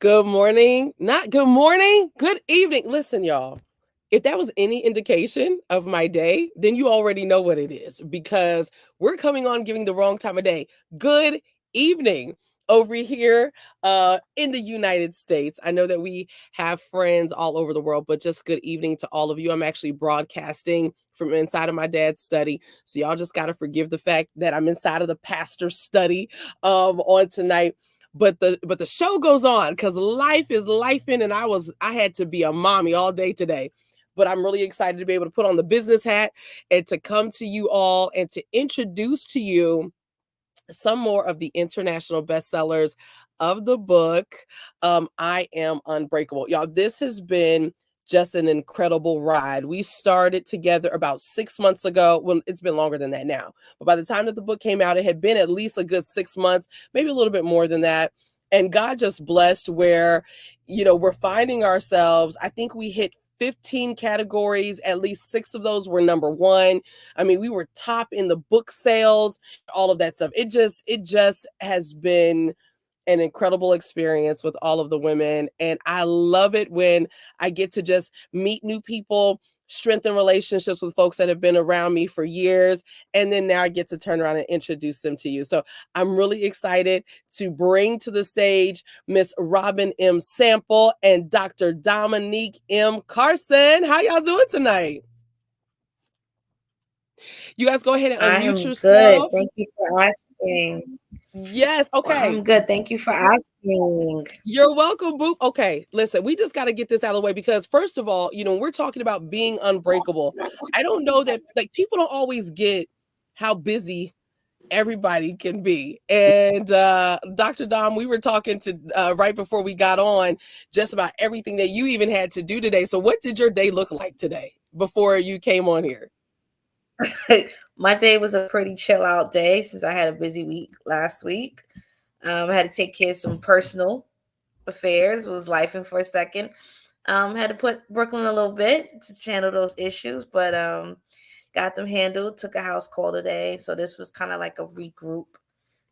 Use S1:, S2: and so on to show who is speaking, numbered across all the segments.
S1: Good morning. Not good morning. Good evening. Listen, y'all. If that was any indication of my day, then you already know what it is because we're coming on giving the wrong time of day. Good evening over here in the United States. I know that we have friends all over the world, but just good evening to all of you. I'm actually broadcasting from inside of my dad's study. So y'all just got to forgive the fact that I'm inside of the pastor's study on tonight, but the show goes on because life is lifing, and I had to be a mommy all day today. But I'm really excited to be able to put on the business hat and to come to you all and to introduce to you some more of the international bestsellers of the book. I Am Unbreakable. Y'all, this has been just an incredible ride. We started together about 6 months ago. Well, it's been longer than that now. But by the time that the book came out, it had been at least a good 6 months, maybe a little bit more than that. And God just blessed where, we're finding ourselves. I think we hit 15 categories, at least 6 of those were number one. I mean, we were top in the book sales, all of that stuff. It just has been an incredible experience with all of the women. And I love it when I get to just meet new people, strengthen relationships with folks that have been around me for years. And then now I get to turn around and introduce them to you. So I'm really excited to bring to the stage Miss Robin M. Sample and Dr. Dominique M. Carson. How y'all doing tonight? You guys go ahead and
S2: I
S1: unmute
S2: am good.
S1: yourself.
S2: Thank you for asking.
S1: Yes.
S2: Well,
S1: Okay.
S2: I'm good. Thank you for asking.
S1: You're welcome, Boop. Okay, listen, we just got to get this out of the way because, first of all, when we're talking about being unbreakable, I don't know that, like, people don't always get how busy everybody can be. And Dr. Dom, we were talking to right before we got on just about everything that you even had to do today. So, what did your day look like today before you came on here?
S2: My day was a pretty chill out day since I had a busy week last week. I had to take care of some personal affairs. It was life in for a second. Had to put Brooklyn a little bit to handle those issues, but got them handled. Took a house call today, so this was kind of like a regroup,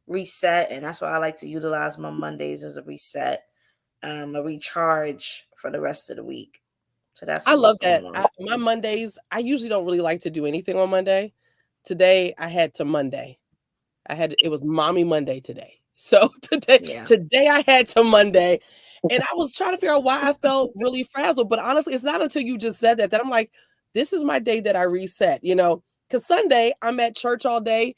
S2: reset, and that's why I like to utilize my Mondays as a reset, a recharge for the rest of the week. So that's
S1: I
S2: what was
S1: love
S2: going
S1: that.
S2: on.
S1: My Mondays, I usually don't really like to do anything on Monday. Today, I had to Monday. It was mommy Monday today. So
S2: Yeah.
S1: today I had to Monday, and I was trying to figure out why I felt really frazzled. But honestly, it's not until you just said that I'm like, this is my day that I reset, because Sunday I'm at church all day.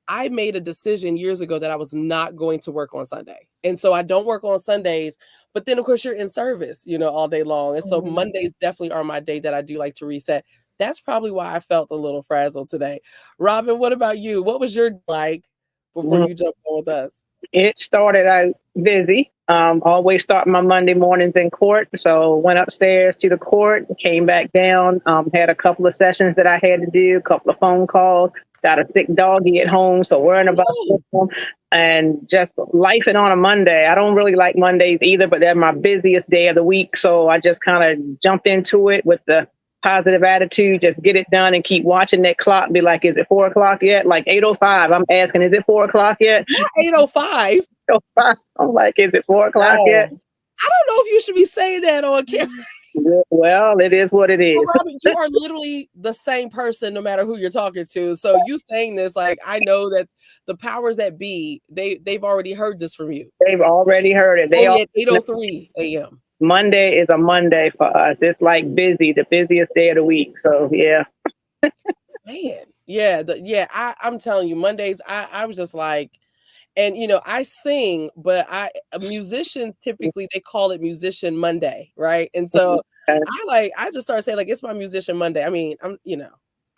S1: I made a decision years ago that I was not going to work on Sunday. And so I don't work on Sundays, but then of course you're in service, all day long. And so
S2: Mhm.
S1: Mondays definitely are my day that I do like to reset. That's probably why I felt a little frazzled today. Robin, what about you? What was your like before
S3: Mhm.
S1: you jumped on with us?
S3: It started out busy. Always start my Monday mornings in court. So went upstairs to the court, came back down, had a couple of sessions that I had to do, a couple of phone calls, got a sick doggy at home, so worrying about
S1: Oh,
S3: them, and just lifing on a Monday. I don't really like Mondays either, but they're my busiest day of the week. So I just kind of jumped into it with the positive attitude, just get it done and keep watching that clock and be like, is it 4 o'clock yet? Like 8:05. I'm asking, is it 4 o'clock yet?
S1: not 8:05.
S3: I'm like, is it 4 o'clock yet?
S2: Oh.
S1: I don't know if you should be saying that on camera.
S3: Well, it is what it
S1: Well,
S3: is.
S1: Robin, you are literally the same person no matter who you're talking to. So you saying this, like, I know that the powers that be, they've already heard this from you.
S3: They've already heard it. They all
S1: Only at 8:03 a.m.
S3: Monday is a Monday for us. It's like busy, the busiest day of the week. So yeah.
S1: Man, yeah, I'm telling you, Mondays, I was just like, and I sing, but musicians typically they call it Musician Monday, right? And so I just started saying like it's my Musician Monday. I mean,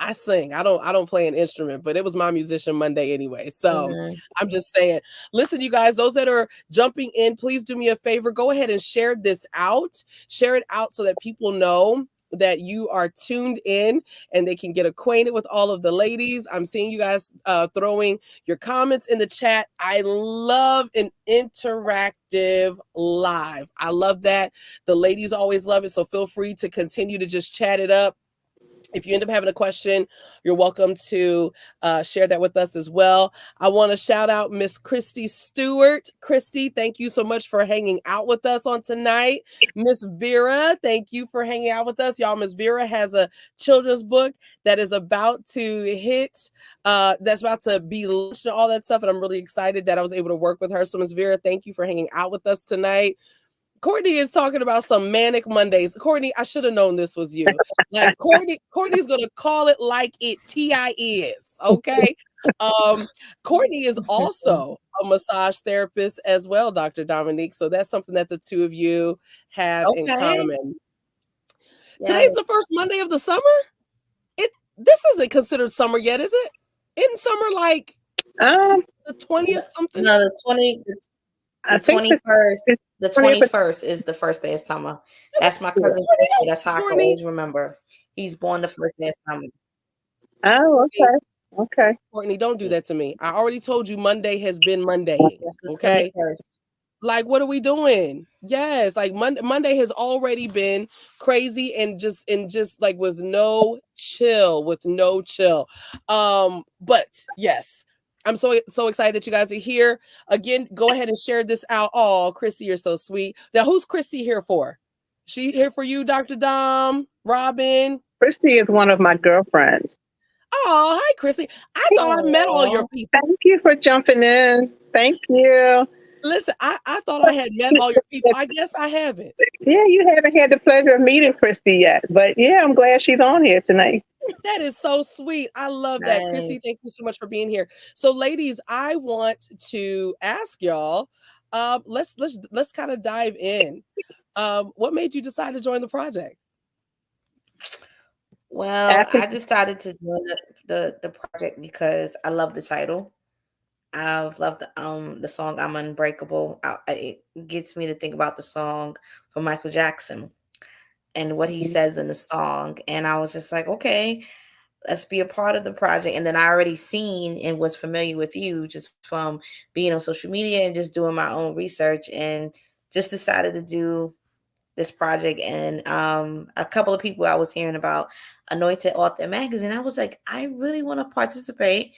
S1: I sing. I don't play an instrument, but it was my Musician Monday anyway. So
S2: Mhm.
S1: I'm just saying, listen, you guys, those that are jumping in, please do me a favor. Go ahead and share this out. Share it out so that people know that you are tuned in and they can get acquainted with all of the ladies. I'm seeing you guys throwing your comments in the chat. I love an interactive live. I love that. The ladies always love it. So feel free to continue to just chat it up. If you end up having a question, you're welcome to share that with us as well. I want to shout out Miss Christy Stewart. Christy, thank you so much for hanging out with us on tonight. Miss Vera, thank you for hanging out with us. Y'all, Miss Vera has a children's book that is about to hit, that's about to be launched and all that stuff. And I'm really excited that I was able to work with her. So Miss Vera, thank you for hanging out with us tonight. Courtney is talking about some manic Mondays. Courtney, I should have known this was you. Like Courtney's gonna call it like it TI is. Okay. Courtney is also a massage therapist as well, Dr. Dominique. So that's something that the two of you have in common. Yes. Today's the first Monday of the summer. This isn't considered summer yet, is it? Isn't summer like the 20th something?
S2: No, the 21st. The 21st is the first day of summer. That's my cousin's birthday. That's how I can always remember. He's born the first day of summer.
S3: Oh, okay. Okay.
S1: Courtney, don't do that to me. I already told you Monday has been Monday. Okay. 21st. Like, what are we doing? Yes, like Monday has already been crazy and just like with no chill. But yes. I'm so excited that you guys are here. Again, go ahead and share this out. Oh, Christy, you're so sweet. Now, who's Christy here for? She here for you, Dr. Dom, Robin?
S3: Christy is one of my girlfriends.
S1: Oh, hi, Christy. I thought I met all your people.
S3: Thank you for jumping in. Thank you.
S1: Listen, I thought I had met all your people. I guess I haven't.
S3: Yeah, you haven't had the pleasure of meeting Christy yet. But yeah, I'm glad she's on here tonight.
S1: That is so sweet. I love that. Nice. Chrissy, thank you so much for being here. So ladies, I want to ask y'all, let's kind of dive in. What made you decide to join the project?
S2: Well, I decided to join the project because I love the title. I've loved the song I'm Unbreakable. It gets me to think about the song from Michael Jackson and what he says in the song. And I was just like, okay, let's be a part of the project. And then I already seen and was familiar with you just from being on social media and just doing my own research, and just decided to do this project. And a couple of people I was hearing about Anointed Author Magazine, I was like, I really want to participate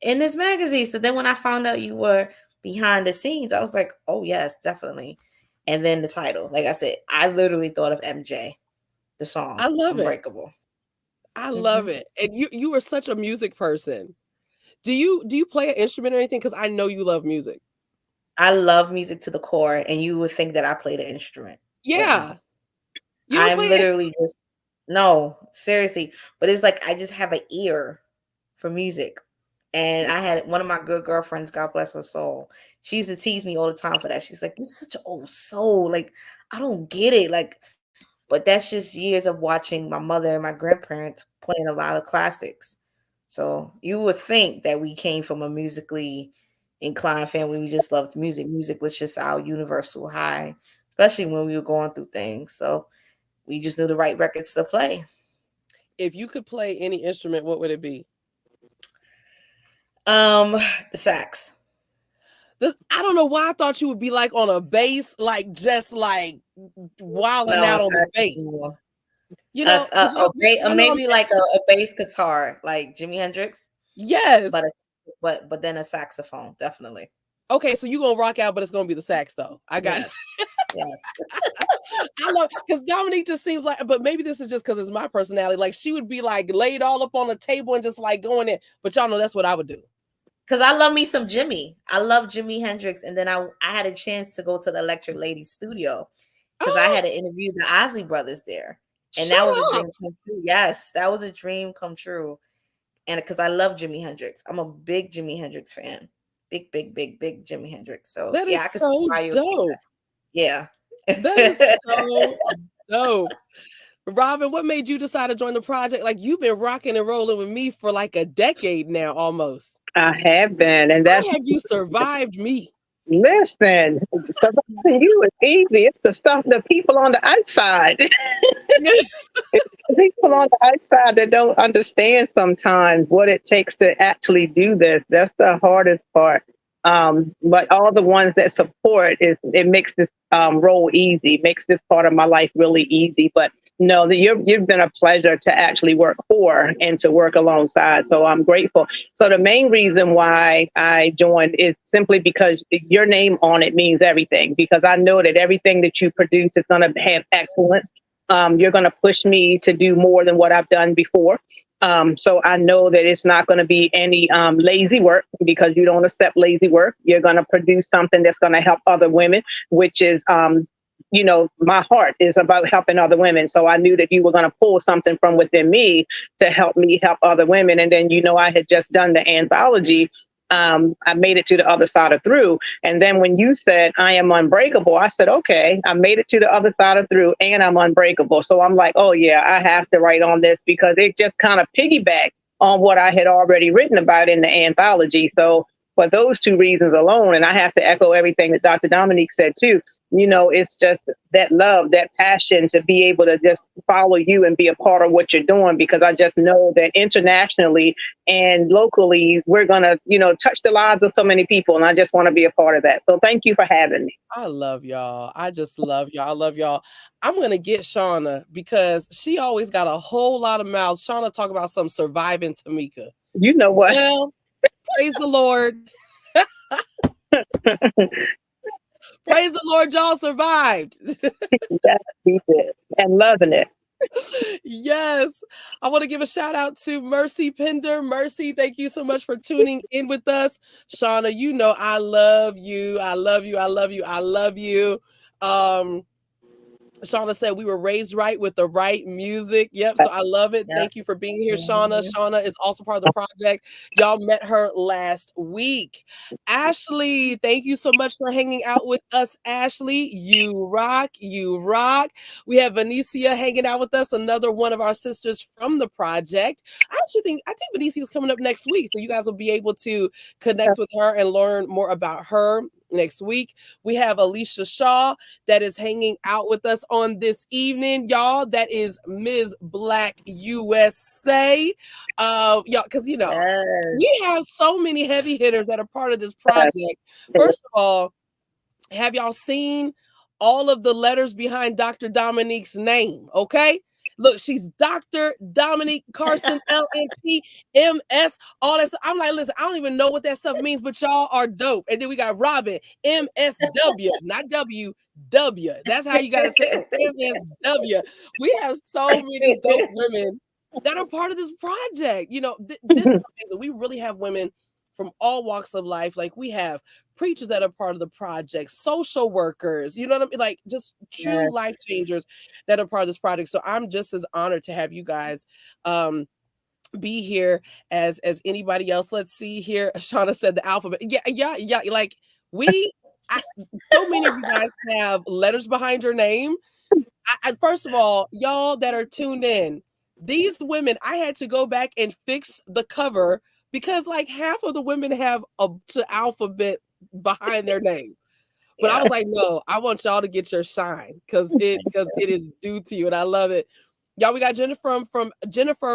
S2: in this magazine. So then when I found out you were behind the scenes, I was like, oh yes, definitely. And then the title, like I said, I literally thought of MJ, the song.
S1: I love
S2: Unbreakable.
S1: It. I love it. And you are such a music person. Do you play an instrument or anything? Because I know you love music.
S2: I love music to the core, and you would think that I played an instrument.
S1: Yeah.
S2: I'm literally just, no, seriously. But it's like I just have an ear for music. And I had one of my good girlfriends, God bless her soul. She used to tease me all the time for that. She's like, you're such an old soul. Like, I don't get it. Like, but that's just years of watching my mother and my grandparents playing a lot of classics. So you would think that we came from a musically inclined family. We just loved music. Music was just our universal high, especially when we were going through things. So we just knew the right records to play.
S1: If you could play any instrument, what would it be?
S2: The sax.
S1: I don't know why I thought you would be like on a bass, like just like wilding out on the bass.
S2: You know, maybe like a bass guitar, like Jimi Hendrix.
S1: Yes,
S2: but then a saxophone, definitely.
S1: Okay, so you're gonna rock out, but it's gonna be the sax though. I got
S2: yes. Yes.
S1: I love, because Dominique just seems like, but maybe this is just because it's my personality. Like she would be like laid all up on the table and just like going in. But y'all know that's what I would do.
S2: Because I love me some Jimmy. I love Jimi Hendrix. And then I had a chance to go to the Electric Lady studio because I had to interview the Isley Brothers there. And that was a dream come true. Yes, that was a dream come true. And because I love Jimi Hendrix. I'm a big Jimi Hendrix fan. Big Jimi Hendrix. So
S1: that is
S2: I can
S1: so dope.
S2: Yeah.
S1: That is so dope. Robin, what made you decide to join the project? Like you've been rocking and rolling with me for like a decade now almost.
S3: I have been, and that's
S1: how have you survived me.
S3: Listen, surviving you is easy. It's the stuff, the people on the outside. People on the outside that don't understand sometimes what it takes to actually do this. That's the hardest part. But all the ones that support it makes this role easy, makes this part of my life really easy. But No, you've been a pleasure to actually work for and to work alongside. So I'm grateful. So the main reason why I joined is simply because your name on it means everything. Because I know that everything that you produce is going to have excellence. You're going to push me to do more than what I've done before. So I know that it's not going to be any lazy work, because you don't accept lazy work. You're going to produce something that's going to help other women, which is my heart is about helping other women. So I knew that you were going to pull something from within me help other women. And then, I had just done the anthology. I made it to the other side of through. And then when you said I am unbreakable, I said, okay, I made it to the other side of through and I'm unbreakable. So I'm like, oh yeah, I have to write on this, because it just kind of piggybacked on what I had already written about in the anthology. So for those two reasons alone, and I have to echo everything that Dr. Dominique said too, it's just that love, that passion to be able to just follow you and be a part of what you're doing, because I just know that internationally and locally, we're going to, touch the lives of so many people. And I just want to be a part of that. So thank you for having me.
S1: I love y'all. I just love y'all. I love y'all. I'm going to get Shauna, because she always got a whole lot of mouths. Shauna talk about some surviving Tamika.
S3: You know what?
S1: Well, praise the Lord. Praise the Lord, y'all survived.
S3: Yes, we did. And loving it.
S1: Yes. I want to give a shout out to Mercy Pender. Mercy, thank you so much for tuning in with us. Shauna, I love you. I love you. I love you. I love you. Shauna said we were raised right with the right music. Yep. So I love it. Yep. Thank you for being here, Shauna. Shauna is also part of the project. Y'all met her last week. Ashley, thank you so much for hanging out with us, Ashley. You rock. You rock. We have Venicia hanging out with us, another one of our sisters from the project. I think Venicia is coming up next week. So you guys will be able to connect with her and learn more about her next week. We have Alicia Shaw that is hanging out with us on this evening, y'all. That is Ms. Black USA. Y'all, because we have so many heavy hitters that are part of this project. First of all, have y'all seen all of the letters behind Dr. Dominique's name? Okay. Look, she's Dr. Dominique Carson, LNP, MS, all that stuff. I'm like, listen, I don't even know what that stuff means, but y'all are dope. And then we got Robin, MSW, not W. That's how you got to say it, MSW. We have so many dope women that are part of this project. This is amazing. We really have women from all walks of life. Like, we have preachers that are part of the project, social workers, you know what I mean? Like, just true life changers that are part of this project. So I'm just as honored to have you guys be here as anybody else. Let's see here. Shauna said the alphabet. Yeah. Like, so many of you guys have letters behind your name. First of all, y'all that are tuned in, these women, I had to go back and fix the cover, because like half of the women have a alphabet behind their name. But I was like, no, I want y'all to get your shine, because it is due to you, and I love it. Y'all, we got Jennifer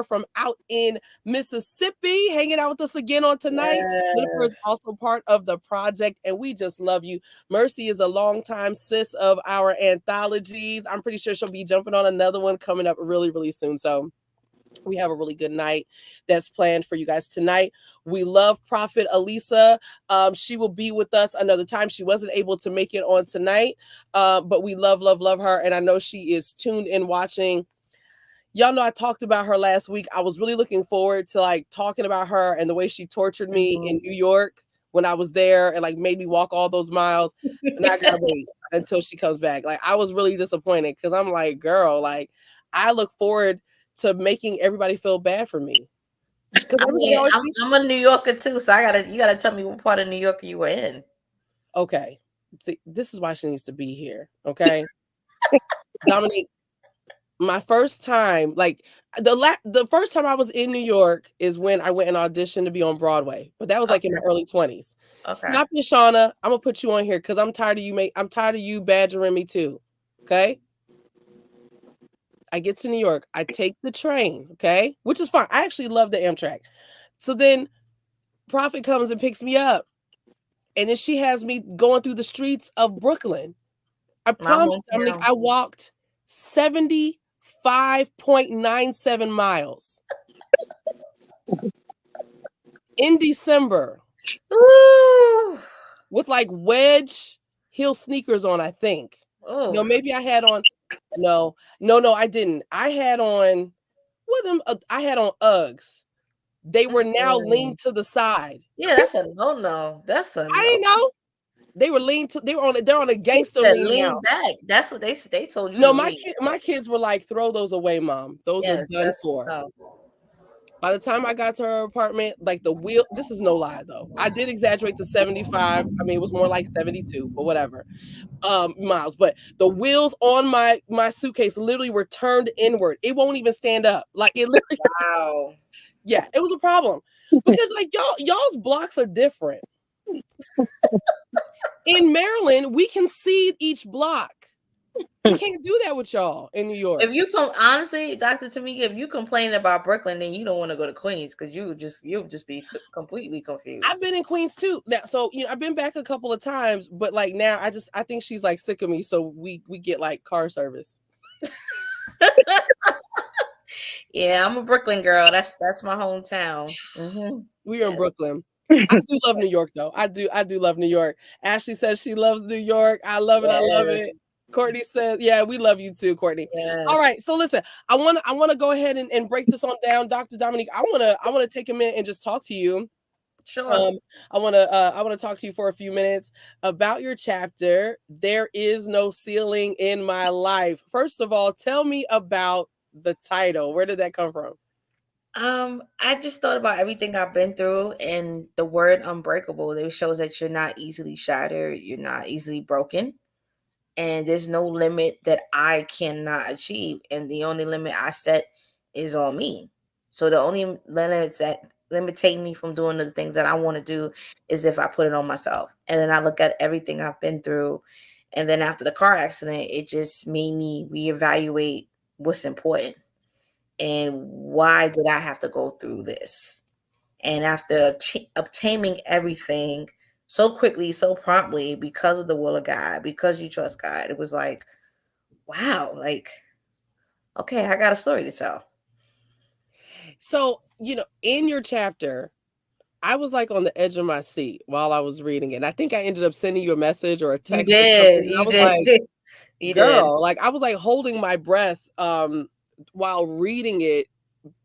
S1: from out in Mississippi hanging out with us again on tonight. Yes. Jennifer is also part of the project, and we just love you. Mercy is a longtime sis of our anthologies. I'm pretty sure she'll be jumping on another one coming up really, really soon. So we have a really good night that's planned for you guys tonight. We love Prophet Alisa. She will be with us another time. She wasn't able to make it on tonight, but we love her. And I know she is tuned in watching. Y'all know I talked about her last week. I was really looking forward to like talking about her and the way she tortured me in New York when I was there, and like made me walk all those miles. And I gotta wait until she comes back. Like, I was really disappointed, because I'm like, girl, like, I look forward to making everybody feel bad for me.
S2: I'm a New Yorker too, so you gotta tell me what part of New York you were in.
S1: Okay, see, this is why she needs to be here. Okay, Dominique, my first time, like the first time I was in New York is when I went and auditioned to be on Broadway, but that was like in my early 20s. Okay. Stop it, Shauna. I'm gonna put you on here because I'm tired of you. I'm tired of you badgering me too. Okay. I get to New York. I take the train, okay? Which is fine. I actually love the Amtrak. So then Prophet comes and picks me up. And then she has me going through the streets of Brooklyn. I promise, I walked 70 5.97 miles. In December.
S2: Ooh.
S1: With like wedge heel sneakers on, I think.
S2: Oh.
S1: No, maybe I had on. No, I didn't. I had on I had on Uggs. They were now leaned to the side.
S2: Yeah, that's a no. That's a
S1: I didn't know. They were they're on a gangster leaning
S2: lean
S1: out.
S2: back. That's what they told you
S1: No,
S2: to lean.
S1: my kids were like, throw those away, mom. Those are done for.
S2: No.
S1: By the time I got to her apartment, like the wheel, this is no lie though. I did exaggerate the 75. I mean, it was more like 72, but whatever. Miles. But the wheels on my suitcase literally were turned inward. It won't even stand up. Like it literally.
S2: Wow.
S1: Yeah, it was a problem. Because like y'all's blocks are different. In Maryland, we can seed each block. We can't do that with y'all in New York.
S2: If you come, honestly, Dr. Tamika, if you complain about Brooklyn, then you don't want to go to Queens because you'll just be completely confused.
S1: I've been in Queens too. Now, so I've been back a couple of times, but like now, I think she's like sick of me, so we get like car service.
S2: Yeah, I'm a Brooklyn girl. That's my hometown. Mm-hmm.
S1: We are in Brooklyn. I do love New York though. I do love New York. Ashley says she loves New York. I love it. Yes. I love it. Courtney says, yeah, we love you too, Courtney. Yes. All right. So listen, I want to go ahead and break this on down. Dr. Dominique, I want to take a minute and just talk to you.
S2: Sure.
S1: I want to talk to you for a few minutes about your chapter. There is no ceiling in my life. First of all, tell me about the title. Where did that come from?
S2: I just thought about everything I've been through, and the word unbreakable. It shows that you're not easily shattered. You're not easily broken. And there's no limit that I cannot achieve. And the only limit I set is on me. So the only limits that limitate me from doing the things that I want to do is if I put it on myself. And then I look at everything I've been through. And then after the car accident, it just made me reevaluate what's important. And why did I have to go through this? And after obtaining everything so quickly, so promptly, because of the will of God, because you trust God, it was like, wow, like, okay, I got a story to tell.
S1: So, in your chapter, I was like on the edge of my seat while I was reading it. And I think I ended up sending you a message or a text.
S2: You did.
S1: I was like, girl, like I was like holding my breath while reading it.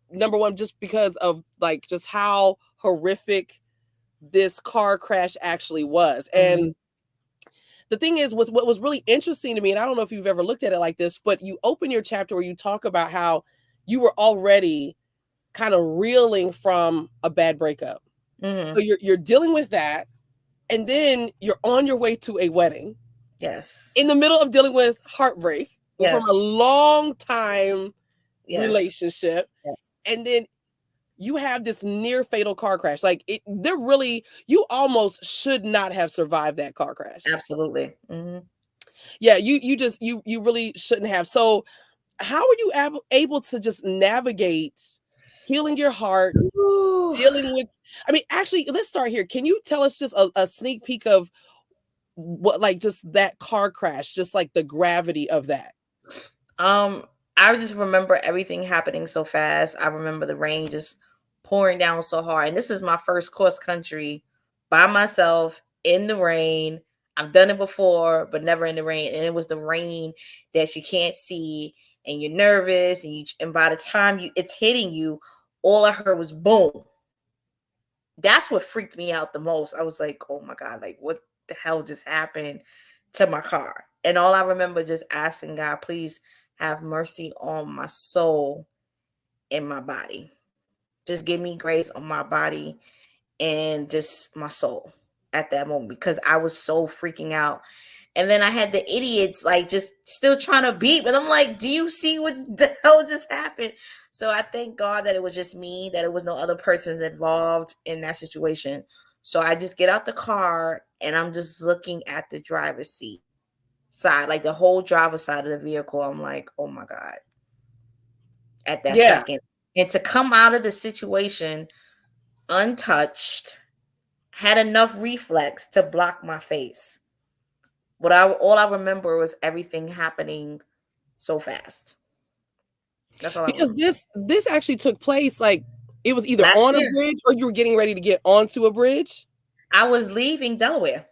S1: Number one, just because of like just how horrific this car crash actually was. And the thing is, what was really interesting to me, and I don't know if you've ever looked at it like this, but you open your chapter where you talk about how you were already kind of reeling from a bad breakup. So you're dealing with that, and then you're on your way to a wedding.
S2: Yes.
S1: In the middle of dealing with heartbreak from a long time relationship.
S2: Yes.
S1: And then you have this near fatal car crash. Like you almost should not have survived that car crash.
S2: Absolutely.
S1: Yeah, you really shouldn't have. So how are you able to just navigate healing your heart, dealing with, actually, let's start here. Can you tell us just a sneak peek of what, like, just that car crash, just like the gravity of that?
S2: I just remember everything happening so fast. I remember the rain just pouring down so hard. And this is my first cross country by myself in the rain. I've done it before, but never in the rain. And it was the rain that you can't see, and you're nervous, and by the time it's hitting you, all I heard was boom. That's what freaked me out the most. I was like, oh my God, like what the hell just happened to my car? And all I remember just asking God, please have mercy on my soul and my body. Just give me grace on my body and just my soul at that moment, because I was so freaking out. And then I had the idiots like just still trying to beep. And I'm like, do you see what the hell just happened? So I thank God that it was just me, that it was no other persons involved in that situation. So I just get out the car and I'm just looking at the driver's seat side, like the whole driver's side of the vehicle. I'm like, oh my God. At that second. And to come out of the situation untouched, had enough reflex to block my face. All I remember was everything happening so fast. That's all I
S1: Because
S2: remember.
S1: this actually took place like it was either
S2: Last
S1: on a
S2: year,
S1: bridge or you were getting ready to get onto a bridge.
S2: I was leaving Delaware.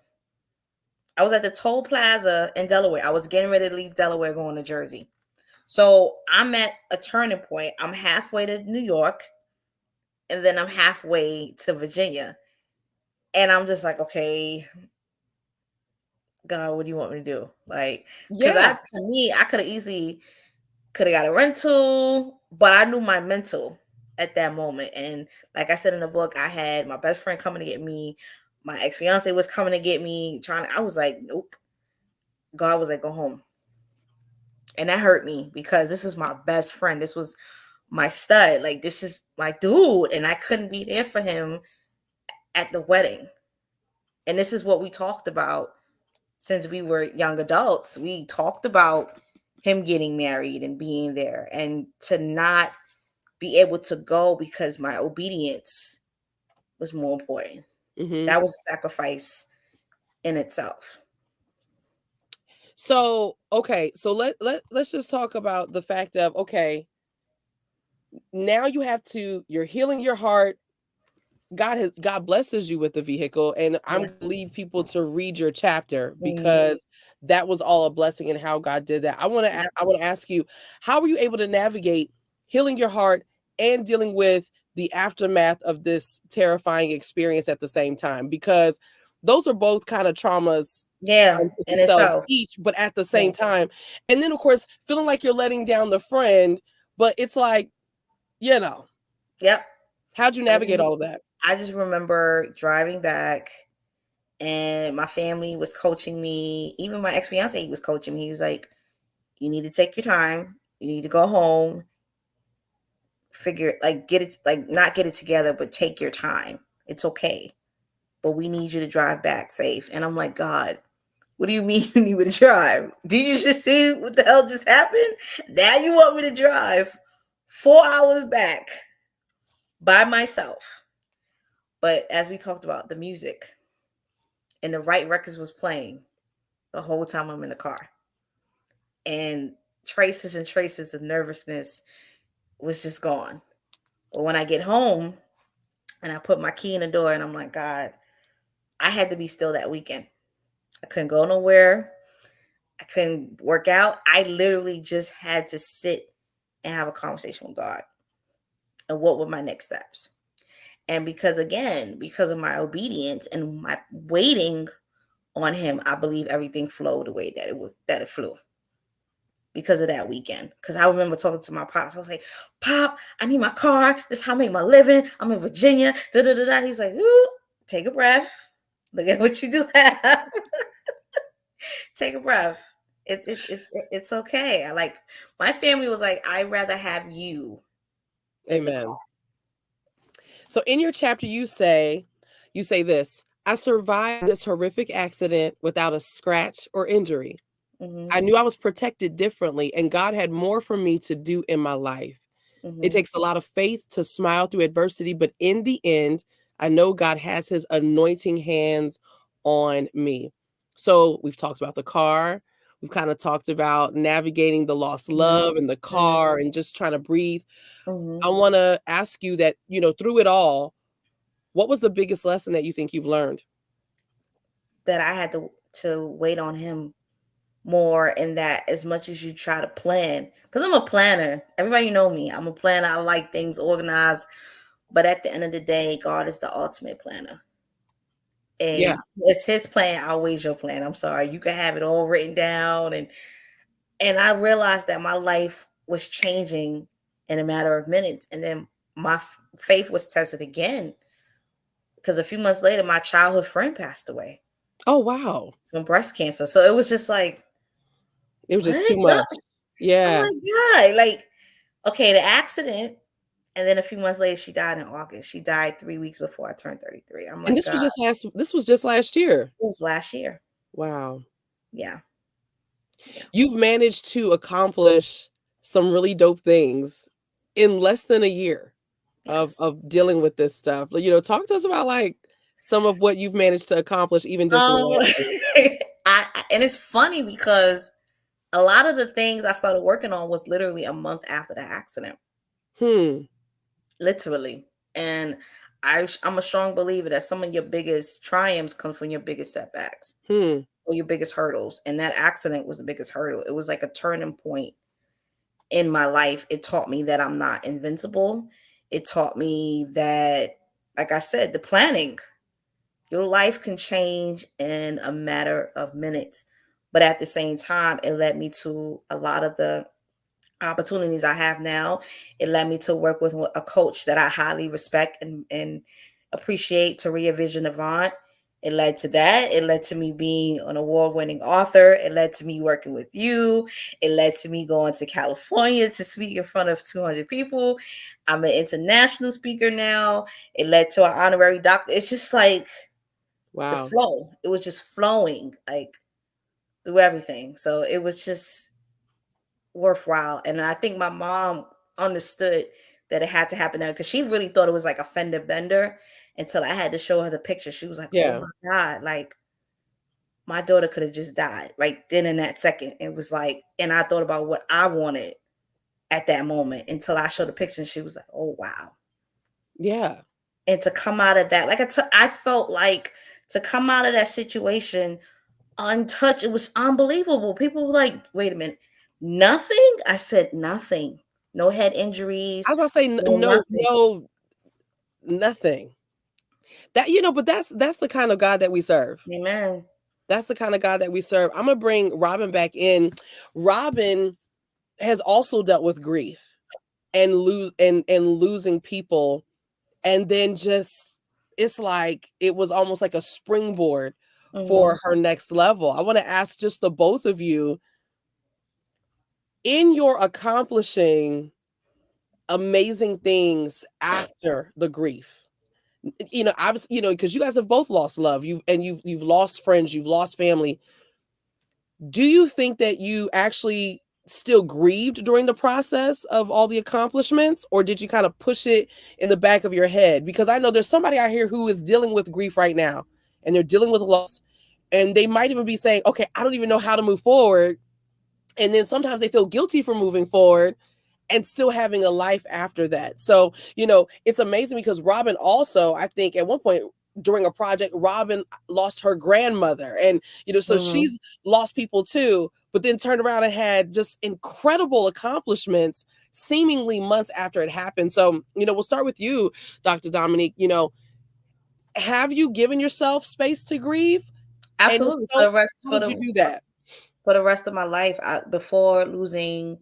S2: I was at the toll plaza in Delaware. I was getting ready to leave Delaware going to Jersey. So I'm at a turning point. I'm halfway to New York, and then I'm halfway to Virginia. And I'm just like, okay, God, what do you want me to do? Like, because
S1: Yeah.
S2: to me, I could have easily got a rental, but I knew my mental at that moment. And like I said in the book, I had my best friend coming to get me. My ex-fiance was coming to get me. I was like, nope. God was like, go home. And that hurt me because this is my best friend. This was my stud. Like, this is my dude. And I couldn't be there for him at the wedding. And this is what we talked about since we were young adults. We talked about him getting married and being there, and to not be able to go because my obedience was more important.
S1: Mm-hmm.
S2: That was a sacrifice in itself.
S1: So, okay, so let's just talk about the fact of, okay, now you're healing your heart. God blesses you with the vehicle, and I'm
S2: Yeah.
S1: going to leave people to read your chapter
S2: Mhm.
S1: because that was all a blessing in how God did that. I want to ask you, how were you able to navigate healing your heart and dealing with the aftermath of this terrifying experience at the same time? Because those are both kind of traumas
S2: Yeah,
S1: unto
S2: in
S1: themselves
S2: itself.
S1: each, but at the same
S2: Yes.
S1: time. And then, of course, feeling like you're letting down the friend, but it's like,
S2: Yep.
S1: how'd you navigate all of that?
S2: I just remember driving back, and my family was coaching me. Even my ex-fiance, he was coaching me. He was like, you need to take your time. You need to go home, not get it together, but take your time. It's okay. But we need you to drive back safe. And I'm like, God, what do you mean you need me to drive? Did you just see what the hell just happened? Now you want me to drive 4 hours back by myself. But as we talked about, the music and the right records was playing the whole time I'm in the car. And traces and traces of nervousness was just gone. But when I get home and I put my key in the door and I'm like, God, I had to be still that weekend. I couldn't go nowhere. I couldn't work out. I literally just had to sit and have a conversation with God. And what were my next steps? And because of my obedience and my waiting on him, I believe everything flowed the way that it flew. Because of that weekend. Because I remember talking to my pops. I was like, Pop, I need my car. This is how I make my living. I'm in Virginia. Da, da, da, da. He's like, ooh, take a breath. Look at what you do have. Take a breath. It's okay. I like, my family was like, I'd rather have you in the
S1: Amen.
S2: car.
S1: So in your chapter, you say this: I survived this horrific accident without a scratch or injury.
S2: Mm-hmm.
S1: I knew I was protected differently, and God had more for me to do in my life.
S2: Mm-hmm.
S1: It takes a lot of faith to smile through adversity, but in the end, I know God has his anointing hands on me. So we've talked about the car. We've kind of talked about navigating the lost love in the car and just trying to breathe.
S2: Mm-hmm.
S1: I want to ask you that, through it all, what was the biggest lesson that you think you've learned?
S2: That I had to wait on him more, in that as much as you try to plan, because I'm a planner. Everybody know me. I'm a planner. I like things organized. But at the end of the day, God is the ultimate planner. And it's his plan, always your plan. I'm sorry. You can have it all written down. And I realized that my life was changing in a matter of minutes. And then my faith was tested again, because a few months later, my childhood friend passed away.
S1: Oh, wow.
S2: From breast cancer. So it was just like,
S1: it was just too much. Yeah.
S2: Oh my God. Like, okay, the accident. And then a few months later, she died in August. She died 3 weeks before I turned 33. I'm like,
S1: And this
S2: God.
S1: was just last year.
S2: It was last year.
S1: Wow.
S2: Yeah.
S1: You've managed to accomplish some really dope things in less than a year of dealing with this stuff. Talk to us about like some of what you've managed to accomplish even just in the last year.
S2: And it's funny because A lot of the things I started working on was literally a month after the accident. Literally. And I'm a strong believer that some of your biggest triumphs come from your biggest setbacks or your biggest hurdles. And that accident was the biggest hurdle. It was like a turning point in my life. It taught me that I'm not invincible. It taught me that, like I said, the planning, your life can change in a matter of minutes. But at the same time, it led me to a lot of the opportunities I have now. It led me to work with a coach that I highly respect and appreciate, Taria Vision Avant. It led to that. It led to me being an award-winning author. It led to me working with you. It led to me going to California to speak in front of 200 people. I'm an international speaker now. It led to an honorary doctor. It's just like the flow. It was just flowing like through everything. So it was just worthwhile. And I think my mom understood that it had to happen now because she really thought it was like a fender bender until I had to show her the picture. She was like, oh my God, like my daughter could have just died right then in that second. It was like, and I thought about what I wanted at that moment until I showed the picture and she was like, oh wow.
S1: Yeah.
S2: And to come out of that, like I felt like to come out of that situation untouched, it was unbelievable. People were like, wait a minute, nothing? I said nothing. No head injuries.
S1: I was about to say
S2: Nothing.
S1: no, nothing. That, but that's the kind of God that we serve.
S2: Amen.
S1: That's the kind of God that we serve. I'm gonna bring Robin back in. Robin has also dealt with grief and losing people, and then just it's like it was almost like a springboard for her next level. I want to ask just the both of you, in your accomplishing amazing things after the grief, I was, because you guys have both lost love, you've lost friends, you've lost family. Do you think that you actually still grieved during the process of all the accomplishments, or did you kind of push it in the back of your head? Because I know there's somebody out here who is dealing with grief right now, and they're dealing with loss, and they might even be saying, okay, I don't even know how to move forward. And then sometimes they feel guilty for moving forward and still having a life after that. So, it's amazing because Robin also, I think at one point during a project, Robin lost her grandmother. And, so she's lost people too, but then turned around and had just incredible accomplishments seemingly months after it happened. So, we'll start with you, Dr. Dominique. Have you given yourself space to grieve?
S2: Absolutely.
S1: And so, how did you do that?
S2: For the rest of my life, before losing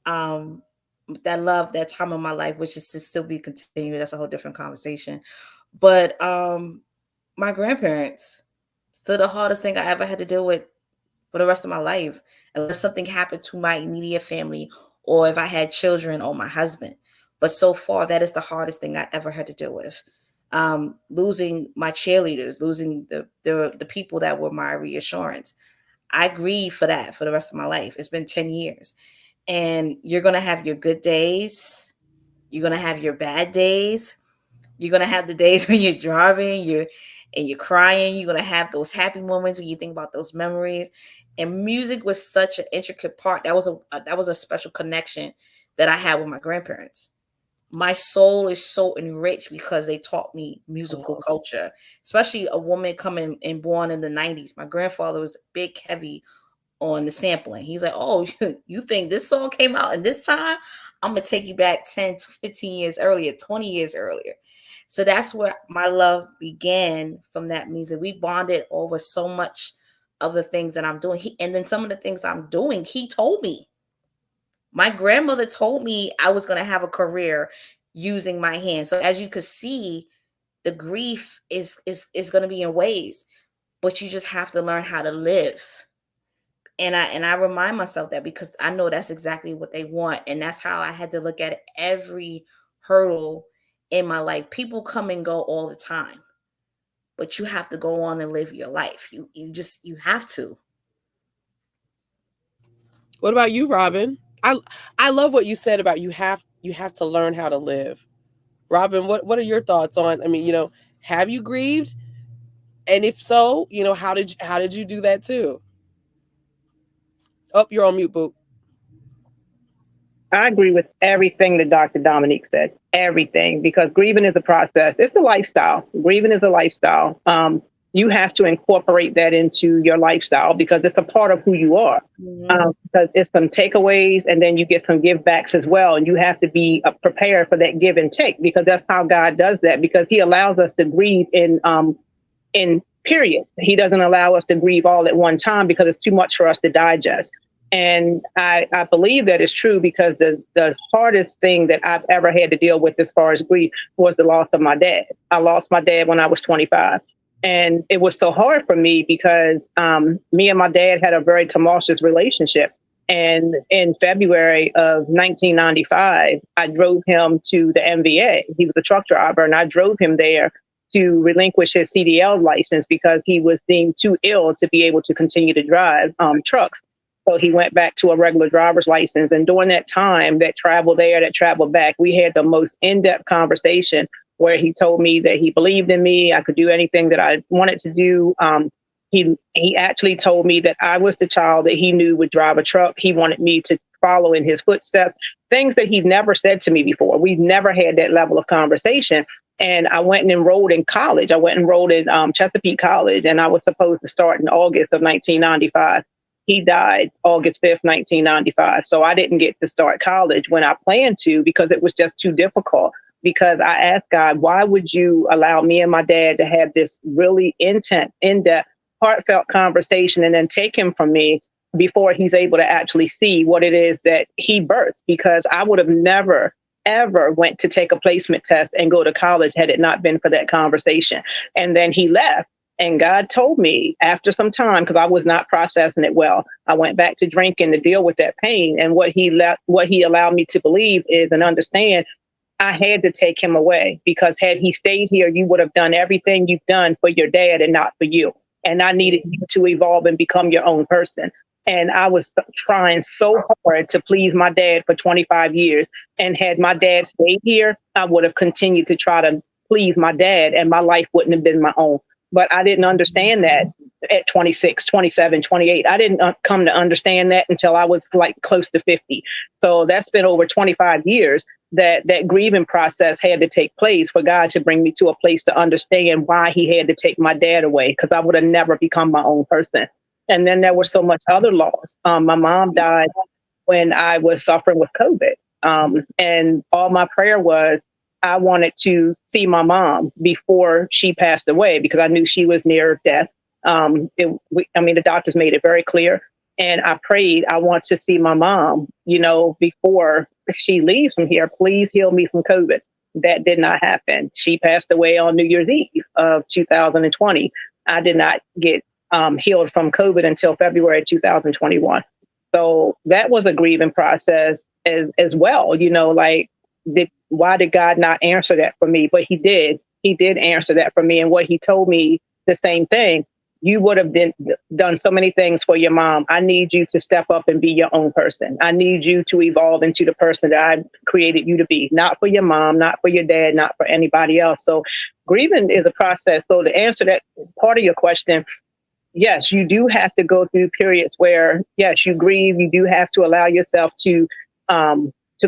S2: that love, that time of my life, which is to still be continued. That's a whole different conversation. But my grandparents, still the hardest thing I ever had to deal with for the rest of my life, unless something happened to my immediate family or if I had children or my husband. But so far, that is the hardest thing I ever had to deal with. Losing my cheerleaders, losing the people that were my reassurance. I grieve for that for the rest of my life. It's been 10 years. And you're going to have your good days. You're going to have your bad days. You're going to have the days when you're driving, you're crying. You're going to have those happy moments when you think about those memories. And music was such an intricate part. That was a special connection that I had with my grandparents. My soul is so enriched because they taught me musical culture, especially a woman coming and born in the 90s. My grandfather was big, heavy on the sampling. He's like, oh, you think this song came out in this time? I'm going to take you back 10 to 15 years earlier, 20 years earlier. So that's where my love began, from that music. We bonded over so much of the things that I'm doing. And then some of the things I'm doing, he told me. My grandmother told me I was going to have a career using my hands. So as you could see, the grief is going to be in waves, but you just have to learn how to live. And I remind myself that because I know that's exactly what they want. And that's how I had to look at every hurdle in my life. People come and go all the time, but you have to go on and live your life. You have to.
S1: What about you, Robin? I love what you said about you have to learn how to live. Robin, what are your thoughts on, have you grieved? And if so, how did you do that too? Oh, you're on mute, boo.
S3: I agree with everything that Dr. Dominique said. Everything, because grieving is a process. It's a lifestyle. Grieving is a lifestyle. You have to incorporate that into your lifestyle because it's a part of who you are. Because it's some takeaways and then you get some give backs as well. And you have to be prepared for that give and take because that's how God does that because he allows us to grieve in periods. He doesn't allow us to grieve all at one time because it's too much for us to digest. And I believe that is true because the hardest thing that I've ever had to deal with as far as grief was the loss of my dad. I lost my dad when I was 25. And it was so hard for me because me and my dad had a very tumultuous relationship. And in February of 1995, I drove him to the MVA. He was a truck driver, and I drove him there to relinquish his CDL license because he was deemed too ill to be able to continue to drive trucks. So he went back to a regular driver's license. And during that time, that travel there, that travel back, we had the most in-depth conversation where he told me that he believed in me. I could do anything that I wanted to do. He actually told me that I was the child that he knew would drive a truck. He wanted me to follow in his footsteps, things that he'd never said to me before. We've never had that level of conversation. And I went and enrolled in college. I went and enrolled in Chesapeake College, and I was supposed to start in August of 1995. He died August 5th, 1995. So I didn't get to start college when I planned to because it was just too difficult. Because I asked God, why would you allow me and my dad to have this really intense, in-depth, heartfelt conversation and then take him from me before he's able to actually see what it is that he birthed? Because I would have never, ever went to take a placement test and go to college had it not been for that conversation. And then he left. And God told me after some time, because I was not processing it well, I went back to drinking to deal with that pain. And what he allowed me to believe is and understand, I had to take him away because had he stayed here, you would have done everything you've done for your dad and not for you. And I needed you to evolve and become your own person. And I was trying so hard to please my dad for 25 years. And had my dad stayed here, I would have continued to try to please my dad and my life wouldn't have been my own. But I didn't understand that at 26, 27, 28. I didn't come to understand that until I was like close to 50. So that's been over 25 years that grieving process had to take place for God to bring me to a place to understand why he had to take my dad away, because I would have never become my own person. And then there was so much other loss. My mom died when I was suffering with COVID. And all my prayer was, I wanted to see my mom before she passed away because I knew she was near death. The doctors made it very clear. And I prayed, I want to see my mom, before she leaves from here. Please heal me from COVID. That did not happen. She passed away on New Year's Eve of 2020. I did not get healed from COVID until February 2021. So that was a grieving process as well. Why did God not answer that for me? But he did. He did answer that for me. And what he told me, the same thing. You would have done so many things for your mom. I need you to step up and be your own person. I need you to evolve into the person that I created you to be, not for your mom, not for your dad, not for anybody else. So grieving is a process. So to answer that part of your question, yes, you do have to go through periods where, yes, you grieve. You do have to allow yourself to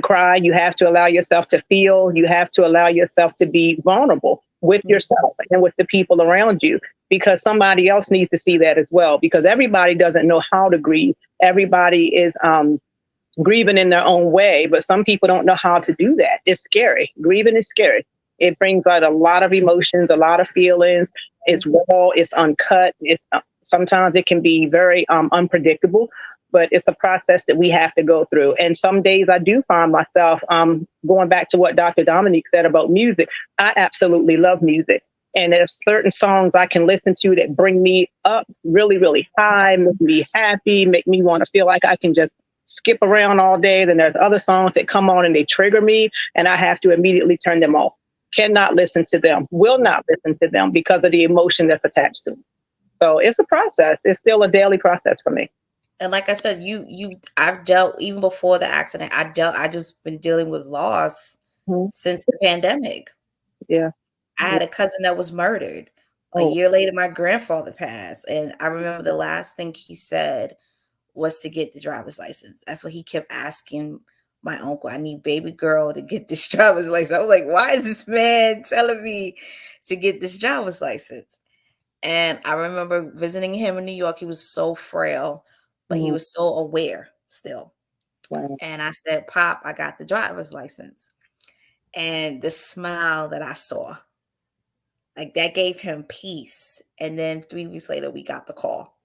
S3: cry. You have to allow yourself to feel. You have to allow yourself to be vulnerable with yourself and with the people around you, because somebody else needs to see that as well, because everybody doesn't know how to grieve. Everybody is grieving in their own way, but some people don't know how to do that. It's scary. Grieving is scary. It brings out a lot of emotions, a lot of feelings. It's raw, it's uncut. Sometimes it can be very unpredictable, but it's a process that we have to go through. And some days I do find myself going back to what Dr. Dominique said about music. I absolutely love music. And there's certain songs I can listen to that bring me up really, really high, make me happy, make me want to feel like I can just skip around all day. Then there's other songs that come on and they trigger me, and I have to immediately turn them off. Cannot listen to them, will not listen to them because of the emotion that's attached to them. So it's a process. It's still a daily process for me.
S2: And like I said, I've dealt, even before the accident, I just been dealing with loss since the pandemic.
S3: Yeah.
S2: I had a cousin that was murdered. A year later, my grandfather passed. And I remember the last thing he said was to get the driver's license. That's what he kept asking my uncle. I need baby girl to get this driver's license. I was like, why is this man telling me to get this driver's license? And I remember visiting him in New York. He was so frail, but he was so aware still.
S3: Wow.
S2: And I said, Pop, I got the driver's license. And the smile that I saw, like that gave him peace. And then 3 weeks later, we got the call.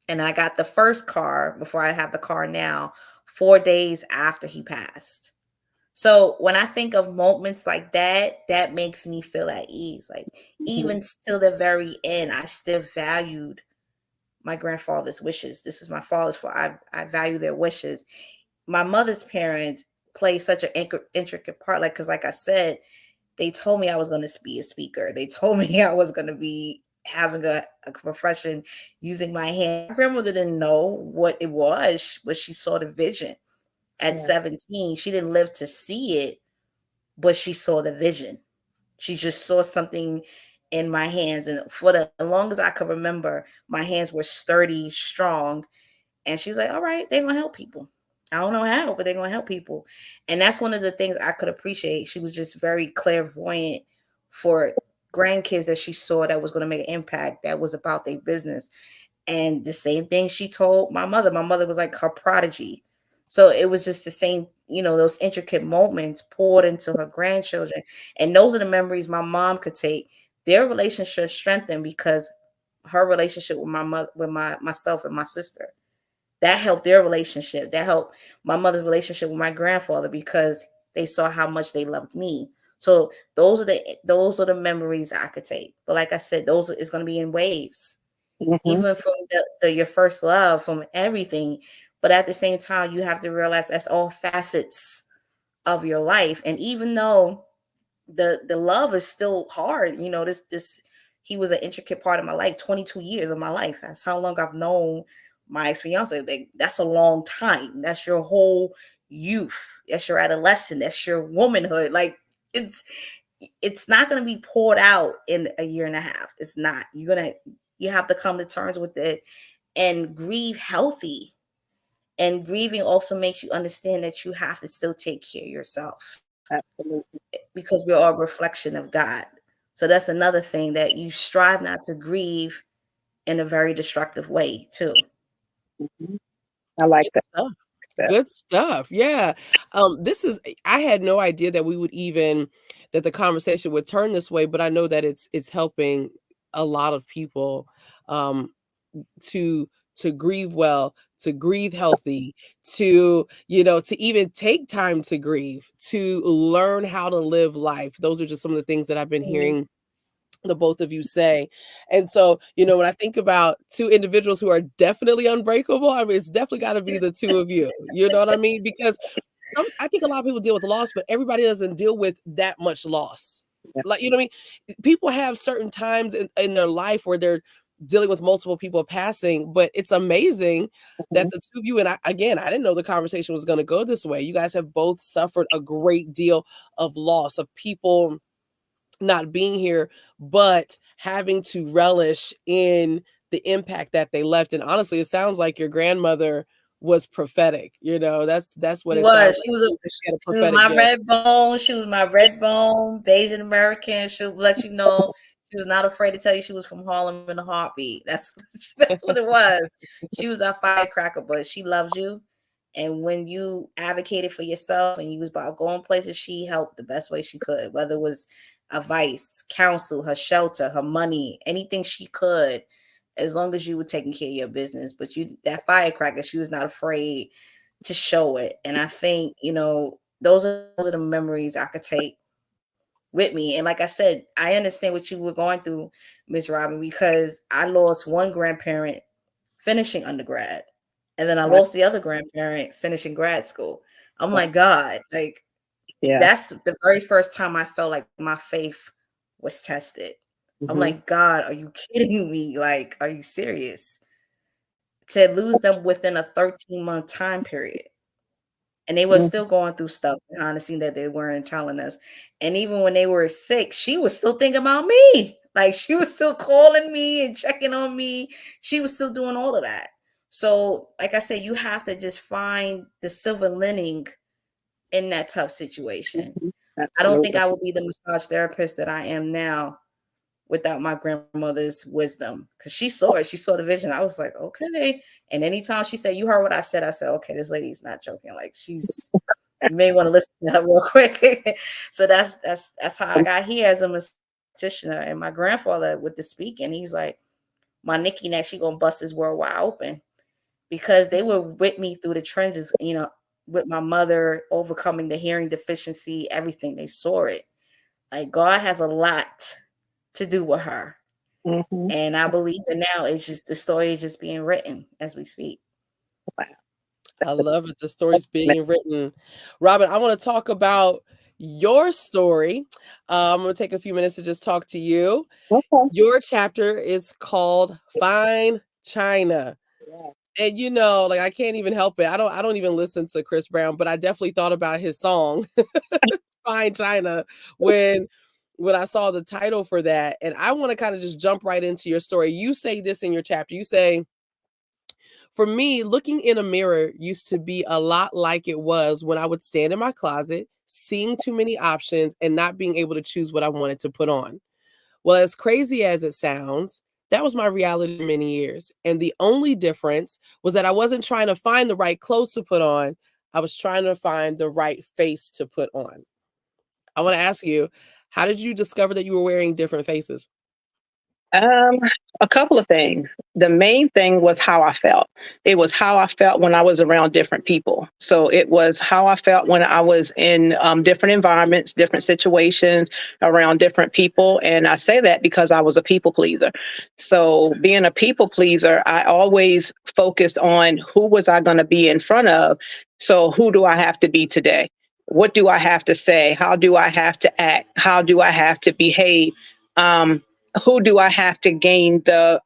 S2: And I got the first car before I have the car now, 4 days after he passed. So when I think of moments like that, that makes me feel at ease. Like even till the very end, I still valued my grandfather's wishes. This is my father's fault. I value their wishes. My mother's parents play such an intricate part. Like, because like I said, they told me I was going to be a speaker. They told me I was going to be having a profession using my hand. My grandmother didn't know what it was, but she saw the vision. At 17, she didn't live to see it, but she saw the vision. She just saw something in my hands. And for the longest I could remember, my hands were sturdy, strong. And she's like, all right, they're going to help people. I don't know how, but they're going to help people. And that's one of the things I could appreciate. She was just very clairvoyant for grandkids that she saw that was going to make an impact, that was about their business. And the same thing she told my mother. My mother was like her prodigy. So it was just the same, those intricate moments poured into her grandchildren. And those are the memories my mom could take. Their relationship strengthened because her relationship with my mother, with myself and my sister, that helped their relationship. That helped my mother's relationship with my grandfather because they saw how much they loved me. So those are the memories I could take. But like I said, those is going to be in waves, even from your first love, from everything. But at the same time, you have to realize that's all facets of your life. And even though the love is still hard, this he was an intricate part of my life. 22 years of my life. That's how long I've known my ex-fiance. That's a long time. That's your whole youth. That's your adolescence. That's your womanhood. Like it's not going to be poured out in a year and a half. It's not. You have to come to terms with it and grieve healthy. And grieving also makes you understand that you have to still take care of yourself.
S3: Absolutely.
S2: Because we're all a reflection of God. So that's another thing, that you strive not to grieve in a very destructive way too.
S3: I like
S1: Good
S3: that.
S1: stuff. Good stuff. Yeah. I had no idea that that the conversation would turn this way, but I know that it's helping a lot of people to grieve well, to grieve healthy, to even take time to grieve, to learn how to live life. Those are just some of the things that I've been hearing the both of you say. And so, when I think about two individuals who are definitely unbreakable, I mean, it's definitely got to be the two of you. You know what I mean? Because I think a lot of people deal with loss, but everybody doesn't deal with that much loss. Like, you know what I mean? People have certain times in their life where they're dealing with multiple people passing, but it's amazing that the two of you, and I didn't know the conversation was going to go this way. You guys have both suffered a great deal of loss, of people not being here, but having to relish in the impact that they left. And honestly, it sounds like your grandmother was prophetic. That's what
S2: She
S1: it sounds
S2: was.
S1: like.
S2: She was
S1: She had a
S2: She was
S1: prophetic
S2: my
S1: gift.
S2: red bone. She was my red bone, Asian American. She'll let you know she was not afraid to tell you she was from Harlem in a heartbeat. That's what it was. She was our firecracker, but she loves you. And when you advocated for yourself and you was about going places, she helped the best way she could, whether it was advice, counsel, her shelter, her money, anything she could, as long as you were taking care of your business. But that firecracker, she was not afraid to show it. And I think, those are the memories I could take with me. And like I said, I understand what you were going through, Miss Robin, because I lost one grandparent finishing undergrad, and then I lost the other grandparent finishing grad school. I'm like, God, like, that's the very first time I felt like my faith was tested. I'm like, God, are you kidding me? Like, are you serious? To lose them within a 13-month time period. And they were still going through stuff behind the scene that they weren't telling us. And even when they were sick, she was still thinking about me. Like, she was still calling me and checking on me. She was still doing all of that. So, like I said, you have to just find the silver lining in that tough situation. I don't think
S3: Absolutely.
S2: I would be the massage therapist that I am now without my grandmother's wisdom, because she saw it. She saw the vision. I was like, okay. And anytime she said, "You heard what I said," okay, this lady's not joking. Like, she's, you may want to listen to her real quick. So that's how I got here as a massage practitioner. And my grandfather with the speaking, he's like, my Nikki next, she gonna bust this world wide open, because they were with me through the trenches, with my mother overcoming the hearing deficiency, everything. They saw it. Like, God has a lot to do with her.
S3: Mm-hmm.
S2: And I believe it now. It's just, the story is just being written as we speak.
S3: Wow.
S1: I love it. The story's being written. Robin, I want to talk about your story. I'm going to take a few minutes to just talk to you.
S3: Okay.
S1: Your chapter is called Fine China.
S3: Yeah.
S1: And like, I can't even help it. I don't even listen to Chris Brown, but I definitely thought about his song Fine China when I saw the title for that. And I want to kind of just jump right into your story. You say this in your chapter. You say, for me, looking in a mirror used to be a lot like it was when I would stand in my closet, seeing too many options and not being able to choose what I wanted to put on. Well, as crazy as it sounds, that was my reality for many years. And the only difference was that I wasn't trying to find the right clothes to put on. I was trying to find the right face to put on. I want to ask you, how did you discover that you were wearing different faces?
S3: Um, a couple of things. The main thing was how I felt. It was how I felt when I was around different people. So it was how I felt when I was in different environments, different situations, around different people. And I say that because I was a people pleaser. So being a people pleaser, I always focused on who was I going to be in front of. So who do I have to be today? What do I have to say? How do I have to act? How do I have to behave? Um, who do I have to gain the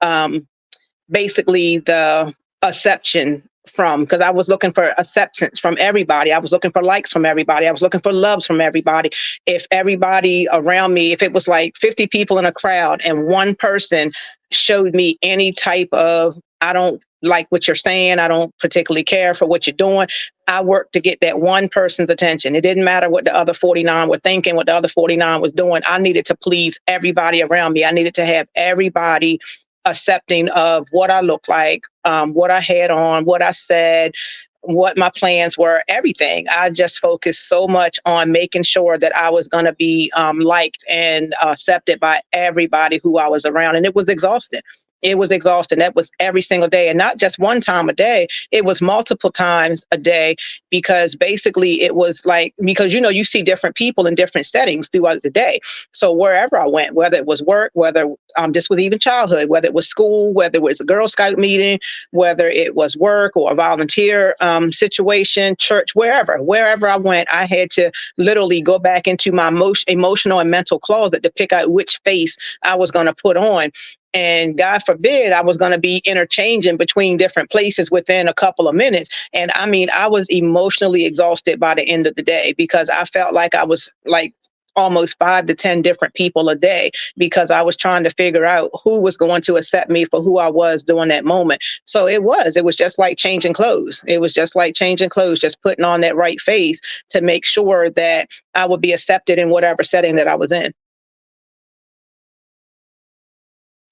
S3: basically the acceptance from? Because I was looking for acceptance from everybody. I was looking for likes from everybody. I was looking for loves from everybody. If everybody around me, if it was like 50 people in a crowd and one person showed me any type of, I don't like what you're saying, I don't particularly care for what you're doing, I worked to get that one person's attention. It didn't matter what the other 49 were thinking, what the other 49 was doing. I needed to please everybody around me. I needed to have everybody accepting of what I looked like, what I had on, what I said, what my plans were, everything. I just focused so much on making sure that I was going to be liked and accepted by everybody who I was around. And it was exhausting. It was exhausting. That was every single day. And not just one time a day, it was multiple times a day, because basically it was like, because, you see different people in different settings throughout the day. So wherever I went, whether it was work, whether this was even childhood, whether it was school, whether it was a Girl Scout meeting, whether it was work or a volunteer situation, church, wherever I went, I had to literally go back into my emotional and mental closet to pick out which face I was going to put on. And God forbid I was going to be interchanging between different places within a couple of minutes. And I mean, I was emotionally exhausted by the end of the day, because I felt like I was like almost 5 to 10 different people a day, because I was trying to figure out who was going to accept me for who I was during that moment. So it was just like changing clothes. It was just like changing clothes, just putting on that right face to make sure that I would be accepted in whatever setting that I was in.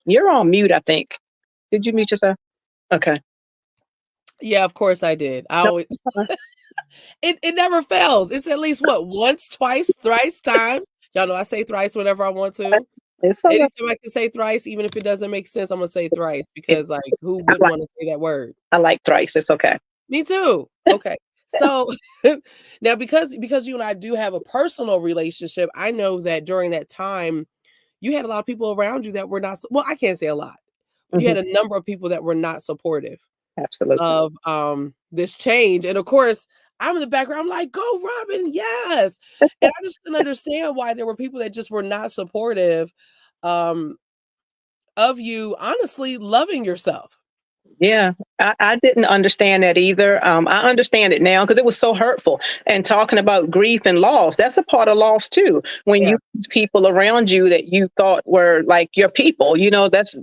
S3: You're on mute, I think. Did you mute yourself? Okay.
S1: Yeah, of course I did. I
S3: No,
S1: always it never fails. It's at least what, once, twice, thrice times. Y'all know I say thrice whenever I want to.
S3: it's all right.
S1: Anytime I can say thrice, even if it doesn't make sense, I'm gonna say thrice,
S3: It,
S1: because like, who
S3: I
S1: wouldn't
S3: like
S1: want to say that word?
S3: I like thrice. It's okay.
S1: Me too. Okay. So now, because you and I do have a personal relationship, I know that during that time you had a lot of people around you that were not, well, I can't say a lot, but you
S3: Hmm.
S1: had a number of people that were not supportive
S3: Absolutely.
S1: of this change. And of course, I'm in the background, I'm like, go Robin, yes. And I just couldn't understand why there were people that just were not supportive um of you honestly loving yourself.
S3: Yeah. I didn't understand that either. I understand it now because it was so hurtful. And talking about grief and loss, that's a part of loss too. When
S1: Yeah.
S3: you lose people around you that you thought were like your people,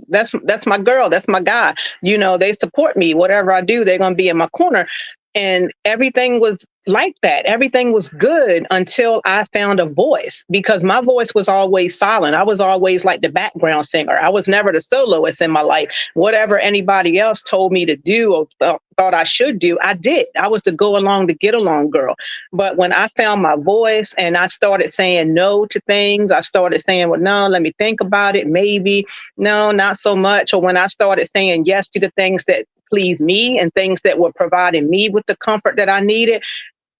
S3: that's my girl, that's my guy. They support me. Whatever I do, they're gonna be in my corner. And everything was like that. Everything was good until I found a voice because my voice was always silent. I was always like the background singer. I was never the soloist in my life. Whatever anybody else told me to do or thought I should do, I did. I was the go along to get along girl. But when I found my voice and I started saying no to things, I started saying, well, no, let me think about it. Maybe, no, not so much. Or when I started saying yes to the things that pleased me and things that were providing me with the comfort that I needed,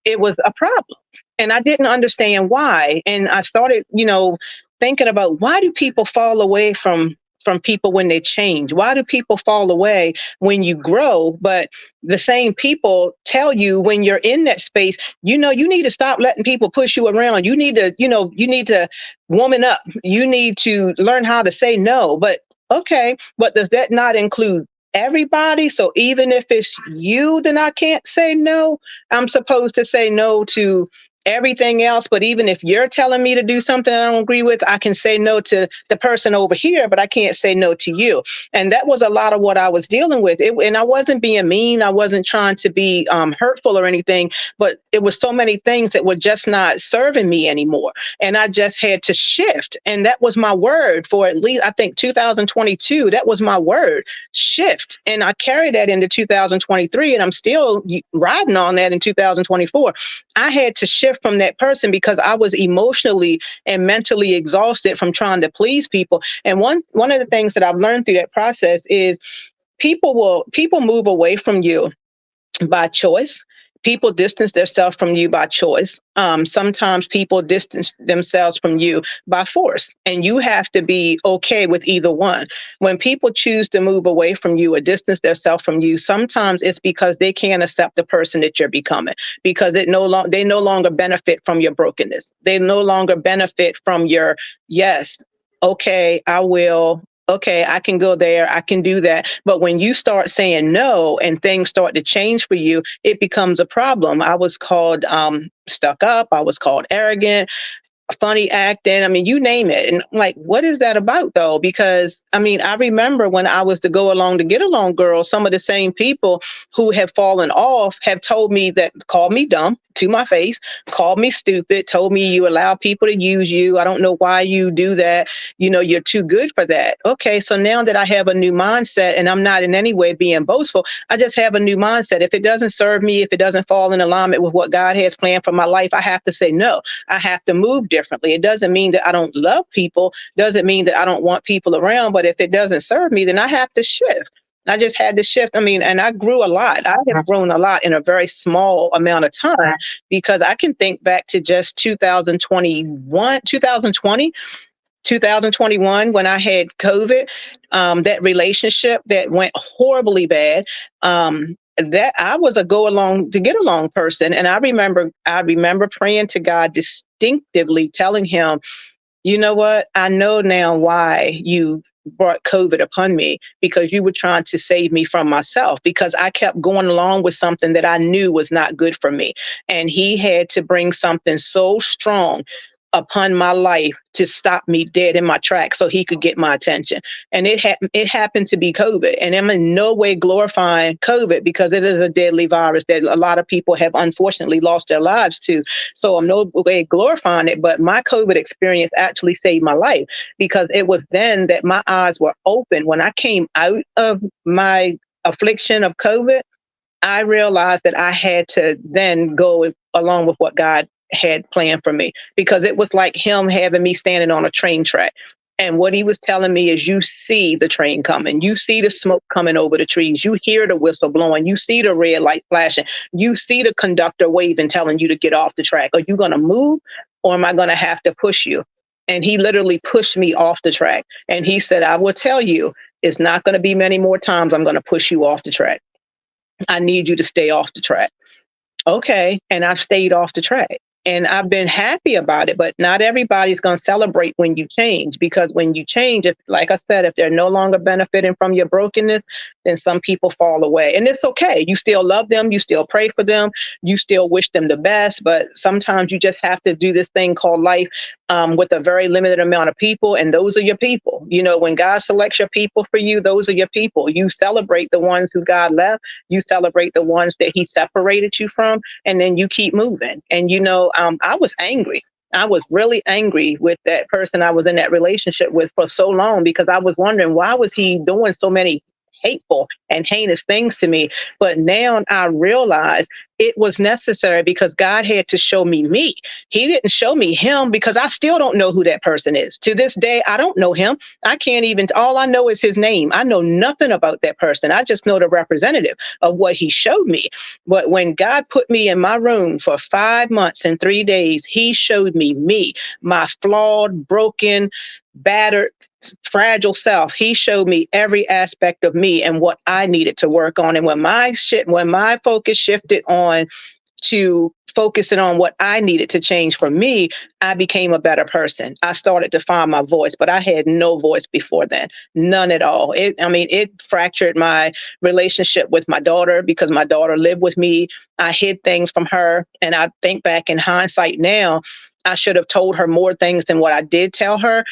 S3: it was a problem. And I didn't understand why. And I started, thinking about why do people fall away from people when they change? Why do people fall away when you grow? But the same people tell you when you're in that space, you need to stop letting people push you around. You need to woman up. You need to learn how to say no. But okay, but does that not include everybody? So even if it's you, then I can't say no. I'm supposed to say no to everything else. But even if you're telling me to do something I don't agree with, I can say no to the person over here, but I can't say no to you. And that was a lot of what I was dealing with. And I wasn't being mean. I wasn't trying to be hurtful or anything, but it was so many things that were just not serving me anymore. And I just had to shift. And that was my word for at least, I think 2022, that was my word, shift. And I carried that into 2023 and I'm still riding on that in 2024. I had to shift from that person because I was emotionally and mentally exhausted from trying to please people. And one of the things that I've learned through that process is people move away from you by choice. People distance themselves from you by choice. Sometimes people distance themselves from you by force, and you have to be okay with either one. When people choose to move away from you or distance themselves from you, sometimes it's because they can't accept the person that you're becoming, because they no longer benefit from your brokenness. They no longer benefit from your yes. Okay, I will. Okay, I can go there, I can do that. But when you start saying no and things start to change for you, it becomes a problem. I was called stuck up, I was called arrogant, funny acting. I mean, you name it. And I'm like, what is that about though? Because I mean, I remember when I was the go along to get along girl, some of the same people who have fallen off have told me that, called me dumb to my face, called me stupid, told me you allow people to use you. I don't know why you do that. You're too good for that. Okay, so now that I have a new mindset and I'm not in any way being boastful, I just have a new mindset. If it doesn't serve me, if it doesn't fall in alignment with what God has planned for my life, I have to say no. I have to move differently. It doesn't mean that I don't love people, doesn't mean that I don't want people around, but if it doesn't serve me, then I have to shift. I just had to shift. I mean, and I grew a lot. I have grown a lot in a very small amount of time because I can think back to just 2021, when I had COVID, that relationship that went horribly bad. That I was a go along to get along person. And I remember praying to God distinctively, telling him, you know what? I know now why you brought COVID upon me, because you were trying to save me from myself, because I kept going along with something that I knew was not good for me. And he had to bring something so strong upon my life to stop me dead in my tracks so he could get my attention. And it happened to be COVID. And I'm in no way glorifying COVID, because it is a deadly virus that a lot of people have unfortunately lost their lives to. So I'm no way glorifying it, but my COVID experience actually saved my life, because it was then that my eyes were open. When I came out of my affliction of COVID, I realized that I had to then go along with what God had planned for me, because it was like him having me standing on a train track. And what he was telling me is, you see the train coming, you see the smoke coming over the trees, you hear the whistle blowing, you see the red light flashing, you see the conductor waving, telling you to get off the track. Are you going to move, or am I going to have to push you? And he literally pushed me off the track. And he said, I will tell you, it's not going to be many more times I'm going to push you off the track. I need you to stay off the track. Okay. And I've stayed off the track. And I've been happy about it, but not everybody's going to celebrate when you change, because when you change, if, like I said, if they're no longer benefiting from your brokenness, then some people fall away. And it's okay. You still love them. You still pray for them. You still wish them the best. But sometimes you just have to do this thing called life with a very limited amount of people. And those are your people. You know, when God selects your people for you, those are your people. You celebrate the ones who God left. You celebrate the ones that he separated you from, and then you keep moving. And, you know, I was angry. I was really angry with that person I was in that relationship with for so long, because I was wondering, why was he doing so many hateful and heinous things to me? But now I realize it was necessary, because God had to show me me. He didn't show me him, because I still don't know who that person is. To this day, I don't know him. I can't even, all I know is his name. I know nothing about that person. I just know the representative of what he showed me. But when God put me in my room for 5 months and 3 days, he showed me, my flawed, broken, battered, fragile self. He showed me every aspect of me and what I needed to work on. And when my focus shifted on to focusing on what I needed to change for me, I became a better person. I started to find my voice, but I had no voice before then, none at all. It fractured my relationship with my daughter, because my daughter lived with me. I hid things from her. And I think back in hindsight now, I should have told her more things than what I did tell her,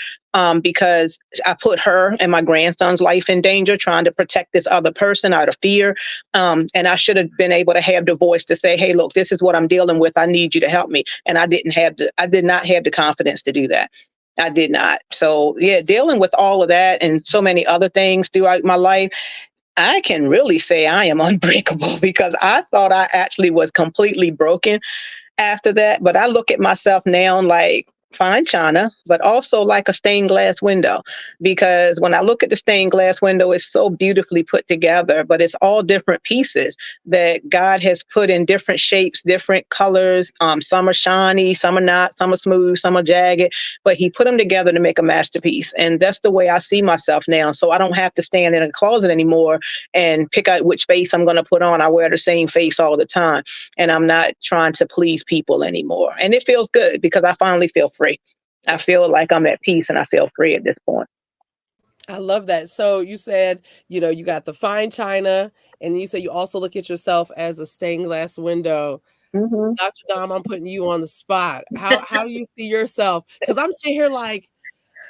S3: because I put her and my grandson's life in danger trying to protect this other person out of fear. And I should have been able to have the voice to say, hey, look, this is what I'm dealing with. I need you to help me. And I did not have the confidence to do that. I did not. So yeah, dealing with all of that and so many other things throughout my life, I can really say I am unbreakable, because I thought I actually was completely broken after that. But I look at myself now like fine china, but also like a stained glass window. Because when I look at the stained glass window, it's so beautifully put together, but it's all different pieces that God has put in different shapes, different colors. Some are shiny, some are not, some are smooth, some are jagged, but he put them together to make a masterpiece. And that's the way I see myself now. So I don't have to stand in a closet anymore and pick out which face I'm going to put on. I wear the same face all the time, and I'm not trying to please people anymore. And it feels good, because I finally feel free. I feel like I'm at peace and I feel free at this point.
S1: I love that. So you said, you got the fine china, and you said you also look at yourself as a stained glass window.
S3: Mm-hmm.
S1: Dr. Dom, I'm putting you on the spot. How do you see yourself? Because I'm sitting here like,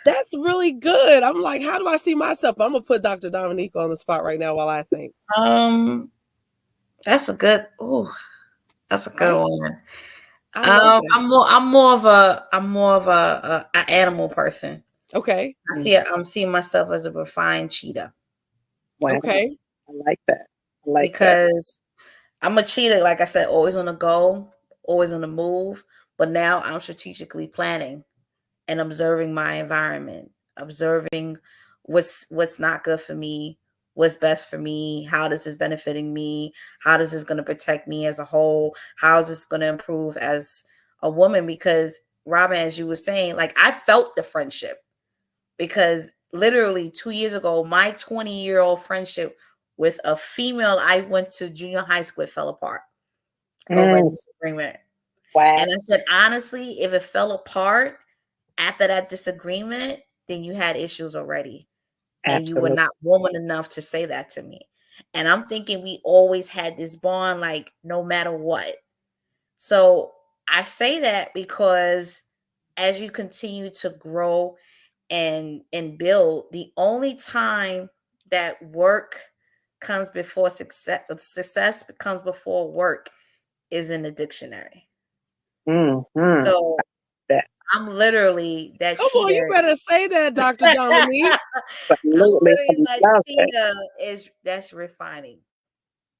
S1: that's really good. I'm like, how do I see myself? I'm gonna put Dr. Dominique on the spot right now while I think.
S2: That's a good. That's a good
S1: Right?
S2: one.
S1: I love that.
S2: I'm more of a animal person.
S1: Okay.
S2: I'm seeing myself as a refined cheetah.
S3: Wow.
S1: Okay.
S3: I like that. I like that.
S2: Because I'm a cheetah, like I said, always on the go, always on the move. But now I'm strategically planning and observing my environment, observing what's not good for me, what's best for me, how this is benefiting me, how this is going to protect me as a whole, how is this going to improve as a woman. Because Robin, as you were saying, like I felt the friendship, because literally 2 years ago, my 20-year-old friendship with a female I went to junior high school fell apart over a disagreement.
S3: Wow.
S2: And I said, honestly, if it fell apart after that disagreement, then you had issues already. And you were
S3: Absolutely.
S2: not woman enough to say that to me. And I'm thinking we always had this bond, like no matter what. So I say that because as you continue to grow and build, the only time that work comes before success comes before work is in the dictionary.
S3: Mm-hmm.
S2: So
S3: That.
S2: I'm literally that
S1: Come on, you
S2: cheater.
S1: better say that, Dr. Dominique.
S2: I'm
S3: Absolutely.
S2: literally
S3: I
S2: that
S3: love it.
S2: cheater that's refining,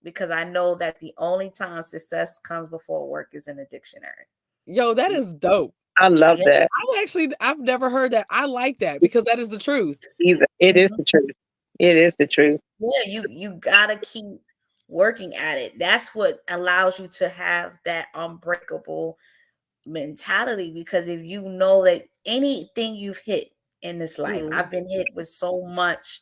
S2: because I know that the only time success comes before work is in the dictionary.
S1: Yo, that is dope.
S3: I love
S2: Yeah.
S3: that.
S1: I've never heard that. I like that because that is the truth.
S3: It is
S2: Mhm.
S3: the truth. It is the truth.
S2: Yeah, you gotta keep working at it. That's what allows you to have that unbreakable mentality, because if you know that anything you've hit in this life,
S1: Mhm.
S2: I've been hit with so much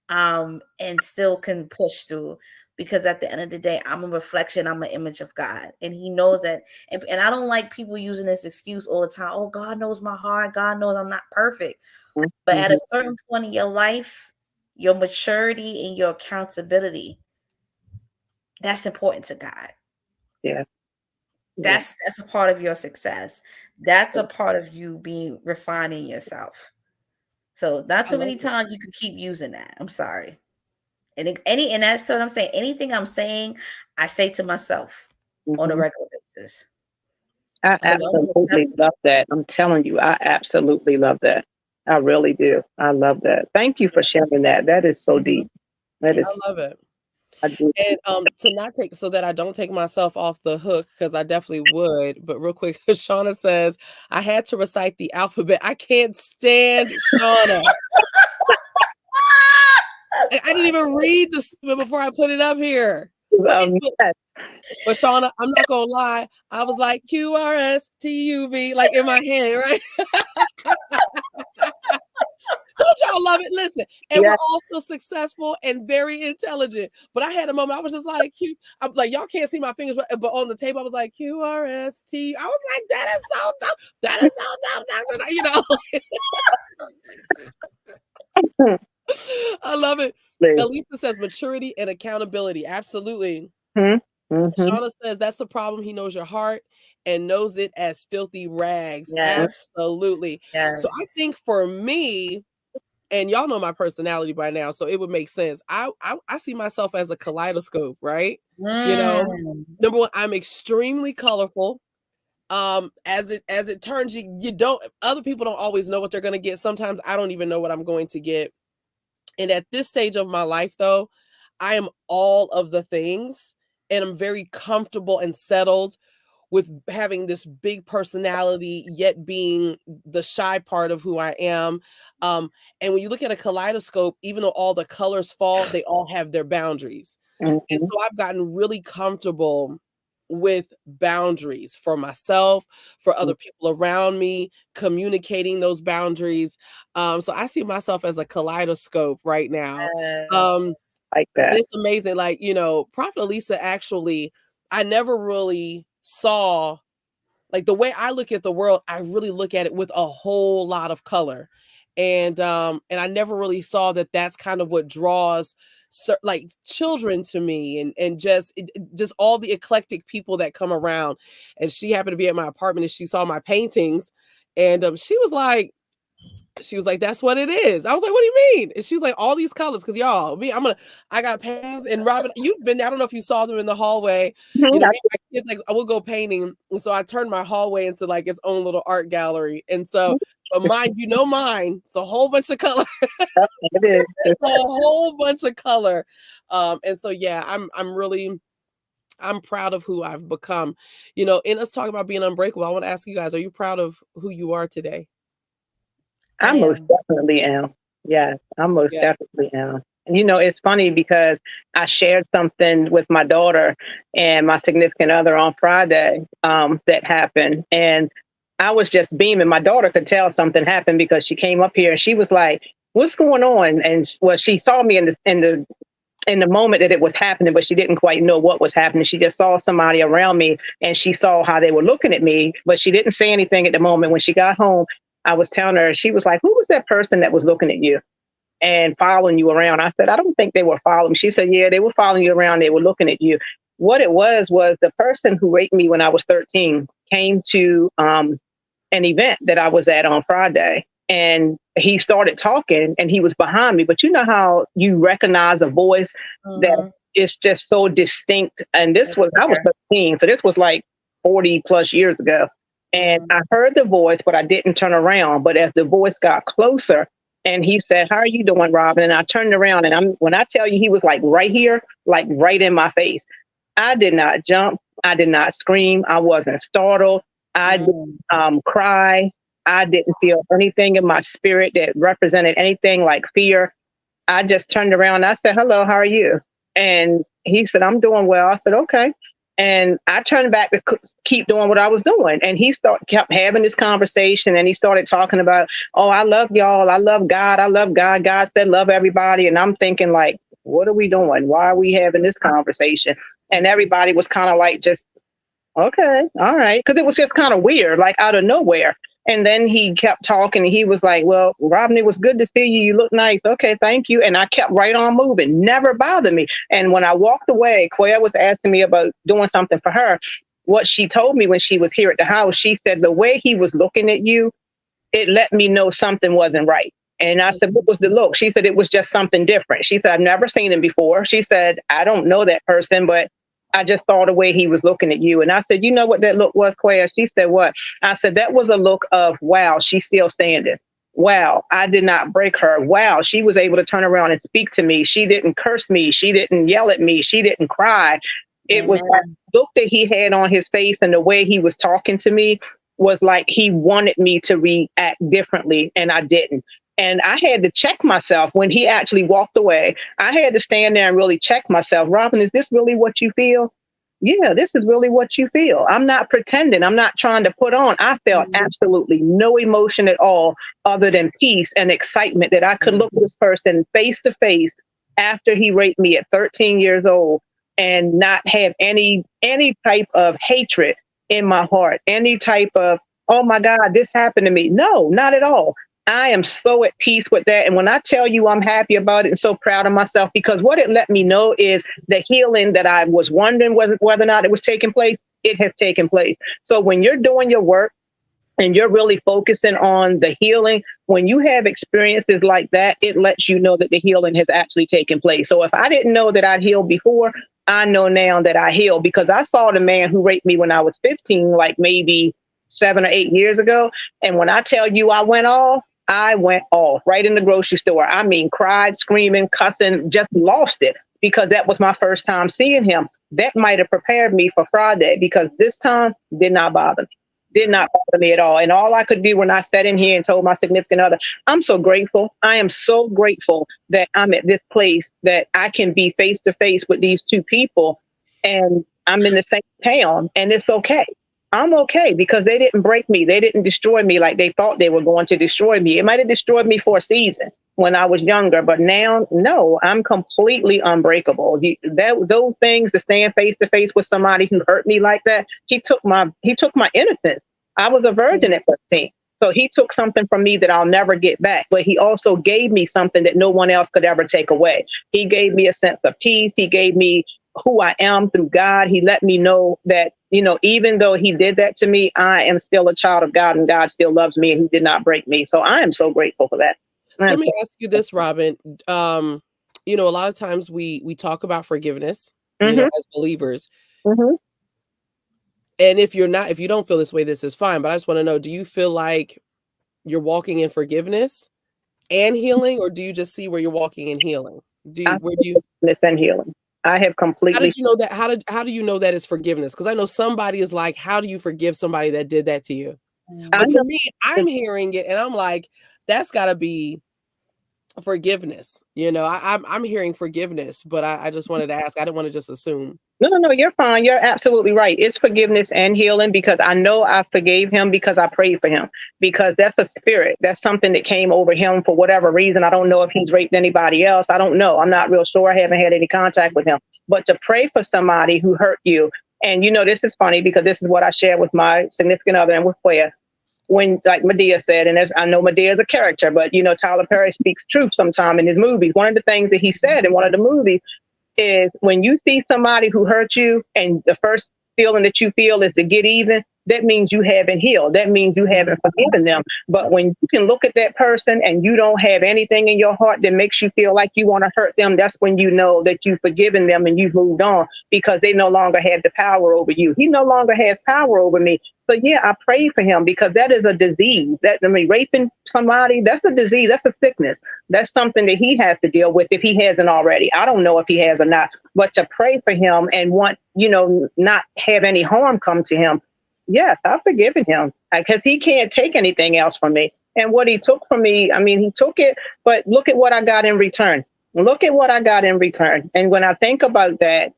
S2: and still can push through. because at the end of the day, I'm a reflection, I'm an image of God. And he knows that. And I don't like people using this excuse all the time. Oh, God knows my heart. God knows I'm not perfect. But at a certain point in your life, your maturity and your accountability, that's important to God.
S3: Yeah.
S2: That's a part of your success. That's a part of you being refining yourself. So not too many times you can keep using that. I'm sorry. And that's what I'm saying. Anything I'm saying, I say to myself on a regular basis.
S3: I absolutely love that. I'm telling you, I absolutely love that. I really do. I love that. Thank you for sharing that. That is so deep. That is.
S1: I love it.
S3: I do.
S1: And to not take, so that I don't take myself off the hook, because I definitely would. But real quick, Shauna says, I had to recite the alphabet. I can't stand Shauna. I didn't even read the before I put it up here. But Shauna, I'm not gonna lie, I was like QRSTUV, like in my head, right? Don't y'all love it? Listen, and we're also successful and very intelligent. But I had a moment, I was just like, I'm like, y'all can't see my fingers, but on the table, I was like, QRST. I was like, that is so dumb. That is so dumb, you know. I love it. Alisa says maturity and accountability. Absolutely. Shauna says that's the problem. He knows your heart and knows it as filthy rags.
S2: Yes.
S1: Absolutely. Yes. So I think for me, and y'all know my personality by now, so it would make sense. I see myself as a kaleidoscope, right? You know, number one, I'm extremely colorful. As it turns, you don't, other people don't always know what they're going to get. Sometimes I don't even know what I'm going to get. And at this stage of my life, though, I am all of the things, and I'm very comfortable and settled with having this big personality, yet being the shy part of who I am. And when you look at a kaleidoscope, even though all the colors fall, they all have their boundaries. And so I've gotten really comfortable with boundaries for myself, for other people around me, communicating those boundaries. So I see myself as a kaleidoscope right now.
S3: Like that.
S1: It's amazing. Like, you know, Prophet Alisa, actually, I never really saw, like, the way I look at the world, I really look at it with a whole lot of color. And I never really saw that that's kind of what draws like children to me, and just all the eclectic people that come around. And she happened to be at my apartment and she saw my paintings, and she was like, that's what it is. I was like, what do you mean? And she was like, all these colors, because y'all, I got paintings, and Robin, you've been, I don't know if you saw them in the hallway. You know, my kids, like, I will go painting. And so I turned my hallway into like its own little art gallery. And so, but mine, it's a whole bunch of color. It's a whole bunch of color. And so, yeah, I'm proud of who I've become. You know, in us talking about being unbreakable, I want to ask you guys, are you proud of who you are today?
S3: I most definitely am. Yes, I most definitely am. And, you know, it's funny because I shared something with my daughter and my significant other on Friday that happened. And I was just beaming. My daughter could tell something happened because she came up here and she was like, what's going on? And she saw me in the moment that it was happening, but she didn't quite know what was happening. She just saw somebody around me and she saw how they were looking at me, but she didn't say anything at the moment. When she got home, I was telling her, she was like, who was that person that was looking at you and following you around? I said, I don't think they were following. She said, yeah, they were following you around. They were looking at you. What it was the person who raped me when I was 13 came to an event that I was at on Friday. And he started talking and he was behind me. But you know how you recognize a voice that is just so distinct. And I was 13. So this was like 40 plus years ago. And I heard the voice, but I didn't turn around. But as the voice got closer and he said, how are you doing, Robin? And I turned around and when I tell you, he was like right here, like right in my face. I did not jump. I did not scream. I wasn't startled. I didn't cry. I didn't feel anything in my spirit that represented anything like fear. I just turned around and I said, hello, how are you? And he said, I'm doing well. I said, okay. And I turned back to keep doing what I was doing. And he kept having this conversation and he started talking about, oh, I love y'all. I love God. I love God. God said, love everybody. And I'm thinking like, What are we doing? Why are we having this conversation? And everybody was kind of like, just, okay, all right. Because it was just kind of weird, like out of nowhere. And then he kept talking. And he was like, well, Robin, it was good to see you. You look nice. Okay, thank you. And I kept right on moving. Never bothered me. And when I walked away, Quaya was asking me about doing something for her. What she told me when she was here at the house, she said the way he was looking at you, it let me know something wasn't right. And I said, what was the look? She said, it was just something different. She said, I've never seen him before. She said, I don't know that person, but I just saw the way he was looking at you. And I said, you know what that look was, Claire? She said, what? I said, that was a look of, wow, she's still standing. Wow, I did not break her. Wow, she was able to turn around and speak to me. She didn't curse me. She didn't yell at me. She didn't cry. It was like the look that he had on his face and the way he was talking to me was like he wanted me to react differently, and I didn't. And I had to check myself when he actually walked away. I had to stand there and really check myself. Robin, is this really what you feel? Yeah, this is really what you feel. I'm not pretending. I'm not trying to put on. I felt absolutely no emotion at all other than peace and excitement that I could look this person face to face after he raped me at 13 years old and not have any type of hatred in my heart, any type of, oh my God, this happened to me. No, not at all. I am so at peace with that. And when I tell you I'm happy about it and so proud of myself, because what it let me know is the healing that I was wondering whether or not it was taking place, it has taken place. So when you're doing your work and you're really focusing on the healing, when you have experiences like that, it lets you know that the healing has actually taken place. So if I didn't know that I'd healed before, I know now that I healed, because I saw the man who raped me when I was 15, like maybe 7 or 8 years ago. And when I tell you I went off right in the grocery store. I mean, cried, screaming, cussing, just lost it, because that was my first time seeing him. That might have prepared me for Friday, because this time did not bother me at all. And all I could do when I sat in here and told my significant other, I'm so grateful. I am so grateful that I'm at this place that I can be face to face with these two people, and I'm in the same town, and it's okay. I'm okay, because they didn't break me. They didn't destroy me like they thought they were going to destroy me. It might have destroyed me for a season when I was younger, but now, no, I'm completely unbreakable. Those things, to stand face to face with somebody who hurt me like that, he took my innocence. I was a virgin at 15. So he took something from me that I'll never get back, but he also gave me something that no one else could ever take away. He gave me a sense of peace. He gave me who I am through God. He let me know that, even though he did that to me, I am still a child of God, and God still loves me, and he did not break me. So I am so grateful for that.
S1: So let me ask you this, Robin. A lot of times we talk about forgiveness, as believers.
S3: Mm-hmm.
S1: And if you don't feel this way, this is fine. But I just want to know, do you feel like you're walking in forgiveness and healing, or do you just see where you're walking in healing?
S3: Forgiveness and healing. I have completely.
S1: How did you know that? How do you know that is forgiveness? Because I know somebody is like, how do you forgive somebody that did that to you? But to me, I'm hearing it and I'm like, that's got to be forgiveness. I'm hearing forgiveness, but I just wanted to ask. I didn't want to just assume.
S3: No, you're fine. You're absolutely right. It's forgiveness and healing, because I know I forgave him because I prayed for him, because that's a spirit. That's something that came over him for whatever reason. I don't know if he's raped anybody else. I don't know. I'm not real sure. I haven't had any contact with him. But to pray for somebody who hurt you, and this is funny, because this is what I shared with my significant other and with Claire. When, like Medea said, and I know Medea is a character, but Tyler Perry speaks truth sometime in his movies. One of the things that he said in one of the movies is, when you see somebody who hurt you and the first feeling that you feel is to get even, that means you haven't healed. That means you haven't forgiven them. But when you can look at that person and you don't have anything in your heart that makes you feel like you want to hurt them, that's when you know that you've forgiven them and you've moved on, because they no longer have the power over you. He no longer has power over me. So yeah, I pray for him, because that is a disease. Raping somebody, that's a disease. That's a sickness. That's something that he has to deal with if he hasn't already. I don't know if he has or not, but to pray for him and want, not have any harm come to him. Yes, I've forgiven him, because he can't take anything else from me. And what he took from me, he took it, but look at what I got in return. Look at what I got in return. And when I think about that,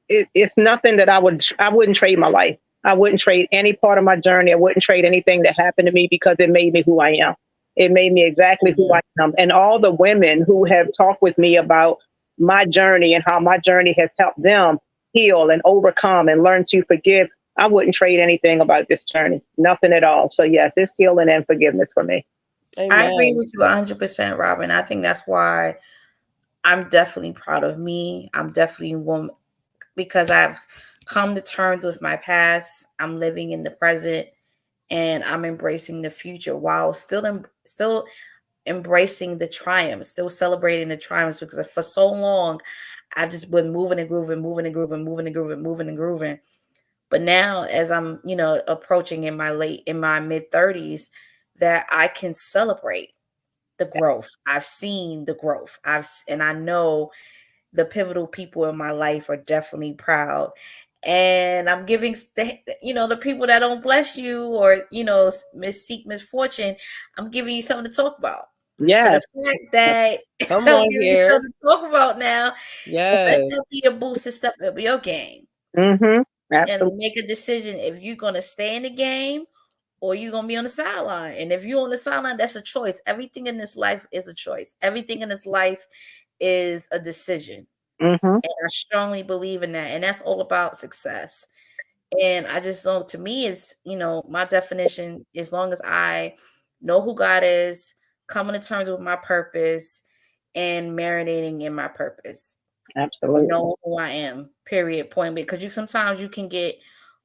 S3: it's nothing that I wouldn't trade my life. I wouldn't trade any part of my journey. I wouldn't trade anything that happened to me, because it made me who I am. It made me exactly who I am. And all the women who have talked with me about my journey and how my journey has helped them heal and overcome and learn to forgive, I wouldn't trade anything about this journey. Nothing at all. So yes, it's healing and forgiveness for me.
S2: I agree
S1: Amen.
S2: with you 100%, Robin. I think that's why I'm definitely proud of me. I'm definitely one because I've come to terms with my past. I'm living in the present and I'm embracing the future while still embracing the triumphs, still celebrating the triumphs because for so long I've just been moving and grooving, moving and grooving, moving and grooving, moving and grooving. But now as I'm, approaching in my mid 30s, that I can celebrate the growth. I've seen the growth. And I know the pivotal people in my life are definitely proud. And I'm giving the people that don't bless you or seek misfortune, I'm giving you something to talk about. So the
S3: Yes.
S2: fact that
S1: Come
S2: I'm
S1: on
S2: giving you
S1: here.
S2: something to talk about now, let
S1: Yes.
S2: that be a boost to step up your game
S3: Mm-hmm.
S2: and
S3: Absolutely.
S2: make a decision if you're gonna stay in the game or you're gonna be on the sideline. And if you're on the sideline, that's a choice. Everything in this life is a choice. Everything in this life is a decision.
S3: Mm-hmm.
S2: And I strongly believe in that. And that's all about success. And I just know to me is, my definition, as long as I know who God is, coming to terms with my purpose and marinating in my purpose.
S3: Absolutely.
S2: Know who I am, period, point. Because sometimes you can get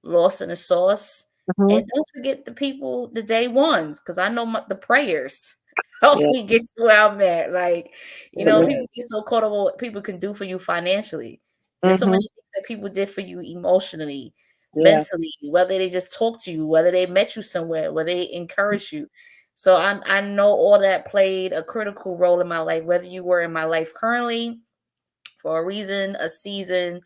S2: lost in the sauce.
S3: Mm-hmm.
S2: And don't forget the people, the day ones, because I know the prayers help
S3: Yeah.
S2: me get to where I'm at. Like,
S1: Amen.
S2: people get so caught up on what people can do for you financially. There's so
S3: Mm-hmm.
S2: many things that people did for you emotionally,
S3: Yeah.
S2: mentally, whether they just talked to you, whether they met you somewhere, whether they encouraged you. So I know all that played a critical role in my life, whether you were in my life currently for a reason, a season,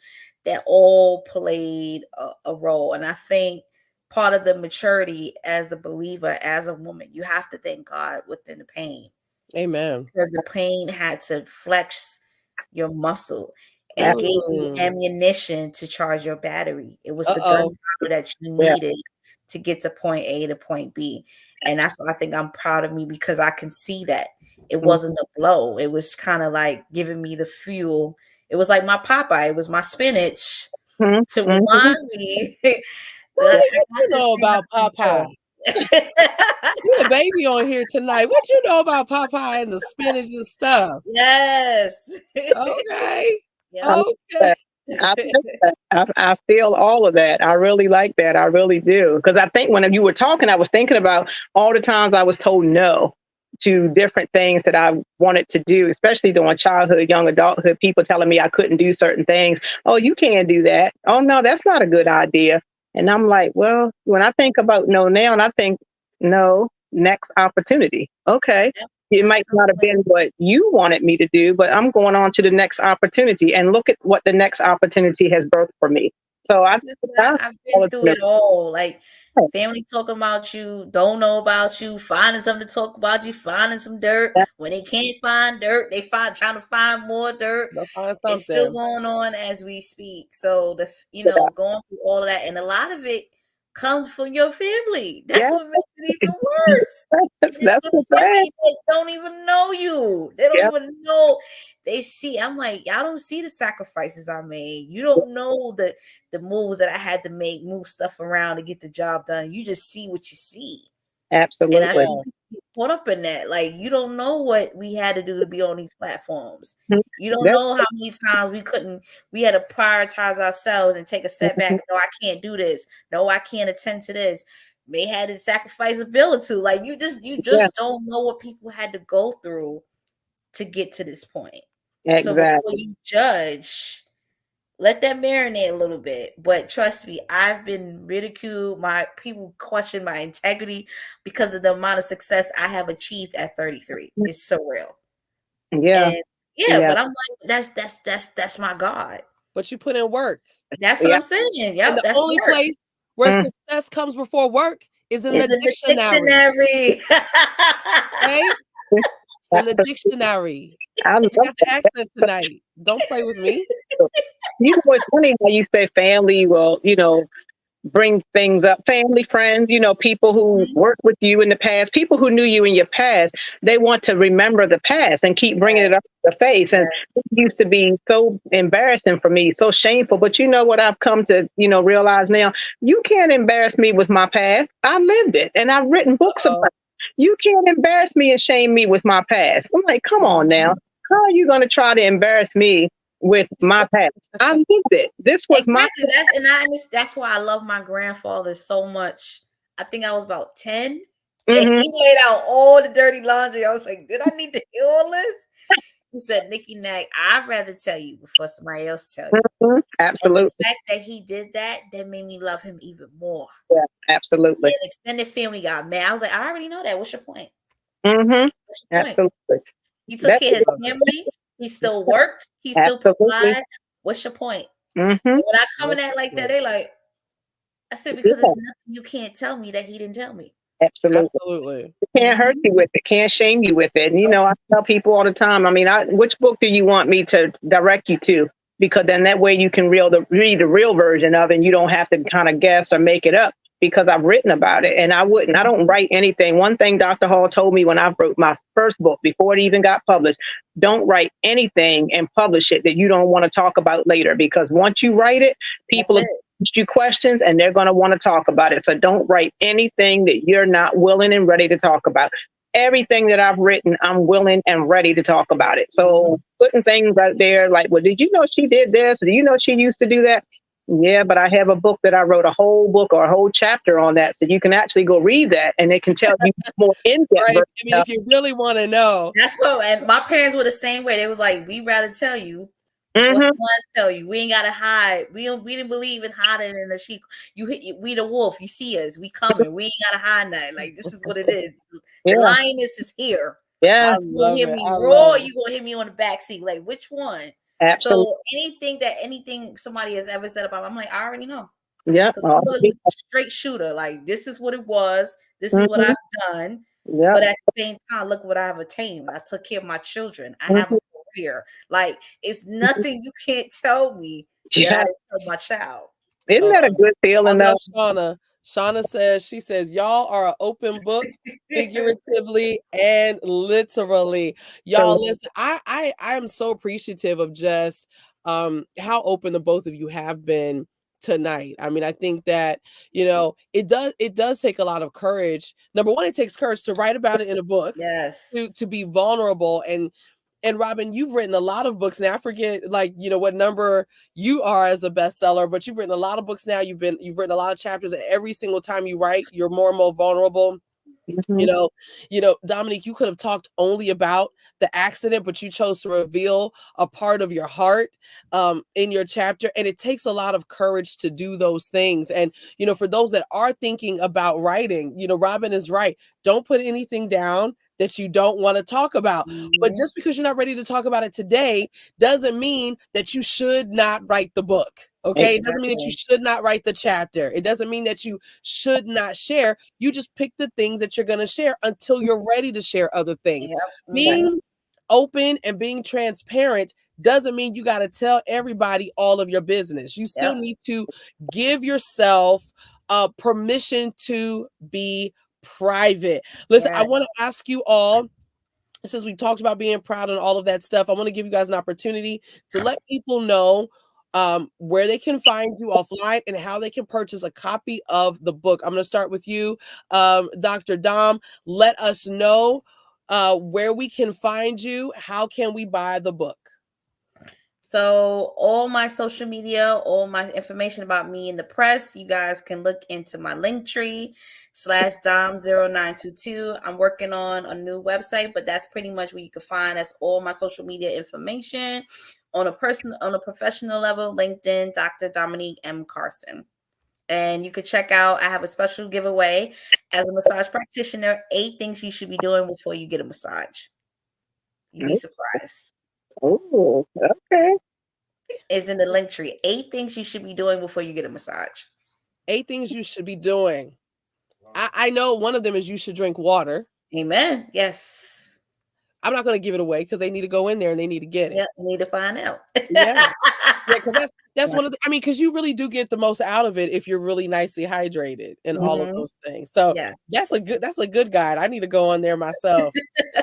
S2: that all played a role. And I think part of the maturity as a believer, as a woman, you have to thank God within the pain.
S1: Amen.
S2: Because the pain had to flex your muscle and gave you
S1: Mm.
S2: ammunition to charge your battery. It was the
S1: Uh-oh.
S2: gunpowder that you
S3: Yeah.
S2: needed to get to point A to point B. And that's why I think I'm proud of me because I can see that. It wasn't a blow. It was kind of like giving me the fuel. It was like my Popeye. It was my spinach
S3: Mm-hmm.
S2: to
S3: Mm-hmm.
S2: remind me that
S1: What,
S2: I
S1: what
S2: got
S1: you
S2: this
S1: know
S2: thing
S1: about
S2: under
S1: Popeye?
S2: control.
S1: You the baby on here tonight. What you know about Popeye and the spinach and stuff?
S2: Yes.
S1: Okay.
S2: Yep.
S3: I like
S1: Okay.
S3: that. I like that. I feel all of that. I really like that. I really do. Because I think when you were talking, I was thinking about all the times I was told no to different things that I wanted to do, especially during childhood, young adulthood, people telling me I couldn't do certain things. Oh, you can't do that. Oh, no, that's not a good idea. And I'm like, well, when I think about no now, and I think, no, next opportunity. Okay.
S2: Yep,
S3: It might not have
S2: absolutely.
S3: been what you wanted me to do, but I'm going on to the next opportunity and look at what the next opportunity has birthed for me. So I,
S2: That's just I've
S3: all
S2: been
S3: of
S2: through
S3: them.
S2: it all. Like family talking about you, don't know about you, finding something to talk about you, finding some dirt. When they can't find dirt, they trying to find more dirt.
S1: They'll find
S2: It's still
S1: something.
S2: going on as we speak. So
S3: Yeah,
S2: going through all of that, and a lot of it comes from your family. That's
S3: yeah,
S2: what makes it even worse. It is
S3: that's
S2: the
S3: the thing.
S2: family that don't even know you. They don't
S3: Yeah,
S2: even know. They see. I'm like, y'all don't see the sacrifices I made. You don't know the moves that I had to make, move stuff around to get the job done. You just see what you see. And I
S3: absolutely.
S1: Yeah.
S2: think people get caught up in that. Like, you don't know what we had to do to be on these platforms.
S3: Mhm.
S2: You don't
S3: That's,
S2: know how many times we had to prioritize ourselves and take a setback.
S3: mhm.
S2: No, I can't do this. No, I can't attend to this. May had to sacrifice a bill or two. Like, you
S3: Yeah,
S2: just don't know what people had to go through to get to this point. So before
S3: exactly.
S2: you judge, let that marinate a little bit. But trust me, I've been ridiculed. My people question my integrity because of the amount of success I have achieved at 33. It's surreal.
S3: Yeah,
S2: And yeah,
S3: yeah,
S2: but I'm like, that's my God.
S1: But you put in work.
S2: That's what
S3: yeah.
S2: I'm saying.
S1: And
S2: Yep,
S1: the
S2: that's
S1: only
S2: work.
S1: place where
S3: Mm,
S1: success comes before work is in
S2: It's
S1: the
S2: in the
S1: dictionary.
S2: dictionary.
S1: Okay? It's in the dictionary.
S3: I love
S1: I got the
S3: that.
S1: accent tonight. Don't play with me.
S3: You know, it's funny how you say family. Well, bring things up. Family, friends, people who worked with you in the past, people who knew you in your past, they want to remember the past and keep bringing it up to the face. And it used to be so embarrassing for me, so shameful. But you know what I've come to, realize now? You can't embarrass me with my past. I lived it and I've written books about it. You can't embarrass me and shame me with my past. I'm like, come on now. How are you going to try to embarrass me with my past? I lived it. This was
S2: exactly. That's why I love my grandfather so much. I think I was about 10. And he laid out all the dirty laundry. I was like, did I need to hear all this? He said, Nikki Nack, I'd rather tell you before somebody else tell you.
S3: Absolutely.
S2: And the fact that he did that made me love him even more.
S3: Yeah, absolutely.
S2: And extended family got mad. I was like, I already know that. What's your point?
S3: What's your point? Absolutely.
S2: He took care of his family. He still worked. He still provided. What's your point? And when I come in at like that, they like, I said, because there's nothing you can't tell me that he didn't tell me.
S1: Absolutely.
S3: It can't hurt you with it, can't shame you with it. And I tell people all the time, I mean, which book do you want me to direct you to? Because then that way you can read the real version of it and you don't have to kind of guess or make it up, because I've written about it. And I don't write anything. One thing Dr. Hall told me when I wrote my first book, before it even got published, don't write anything and publish it that you don't want to talk about later, because once you write it, people ask you questions and they're going to want to talk about it. So don't write anything that you're not willing and ready to talk about. Everything that I've written, I'm willing and ready to talk about it. So putting things out there like, well, did you know she did this? Or do you know she used to do that? Yeah, but I have a book that I wrote a whole book or a whole chapter on that. So you can actually go read that and it can tell you more in-depth.
S1: Right. I mean, if you really want to know.
S2: That's what, and my parents were the same way. They was like, we'd rather tell you before someone else tell you. We ain't got to hide. We didn't believe in hiding in the sheep. We the wolf. You see us. We coming. We ain't got to hide nothing. Like, this is what it is. The lioness is here.
S3: Yeah.
S2: You gonna hear me roar. You gonna hear me on the backseat. Like, which one?
S3: Absolutely.
S2: So anything somebody has ever said about me, I'm like, I already know.
S3: Yeah.
S2: Straight shooter. Like, this is what it was. This is what I've done.
S3: Yeah.
S2: But at the same time, look what I've attained. I took care of my children. I have a career. Like, it's nothing you can't tell me that I didn't tell my child.
S3: Isn't that a good feeling though?
S1: Shauna says, y'all are an open book, figuratively and literally. Y'all, listen, I am so appreciative of just how open the both of you have been tonight. I mean, I think that, it does take a lot of courage. Number one, it takes courage to write about it in a book.
S2: Yes.
S1: To be vulnerable. And Robin, you've written a lot of books now. I forget, what number you are as a bestseller, but you've written a lot of books now. You've written a lot of chapters, and every single time you write, you're more and more vulnerable. Dominique, you could have talked only about the accident, but you chose to reveal a part of your heart in your chapter. And it takes a lot of courage to do those things. And, for those that are thinking about writing, Robin is right. Don't put anything down that you don't want to talk about. But just because you're not ready to talk about it today doesn't mean that you should not write the book. Okay. Exactly. It doesn't mean that you should not write the chapter. It doesn't mean that you should not share. You just pick the things that you're going to share until you're ready to share other things. Yep. Being open and being transparent doesn't mean you got to tell everybody all of your business. You still need to give yourself permission to be private. Listen, I want to ask you all, since we talked about being proud and all of that stuff, I want to give you guys an opportunity to let people know where they can find you offline and how they can purchase a copy of the book. I'm going to start with you, Dr. Dom. Let us know where we can find you. How can we buy the book?
S2: So all my social media, all my information about me in the press, you guys can look into my Linktree /Dom0922. I'm working on a new website, but that's pretty much where you can find us all my social media information on a professional level, LinkedIn, Dr. Dominique M. Carson. And you could check out, I have a special giveaway as a massage practitioner, 8 things you should be doing before you get a massage. You'd be surprised.
S3: Oh, okay.
S2: Is in the Linktree. 8 things you should be doing before you get a massage.
S1: 8 things you should be doing. I know one of them is you should drink water.
S2: Amen. Yes.
S1: I'm not going to give it away because they need to go in there and they need to get it.
S2: Yeah, they need to find out.
S1: Yeah. Yeah, because that's one of the. I mean, because you really do get the most out of it if you're really nicely hydrated and all of those things. So
S2: Yes.
S1: that's a good guide. I need to go on there myself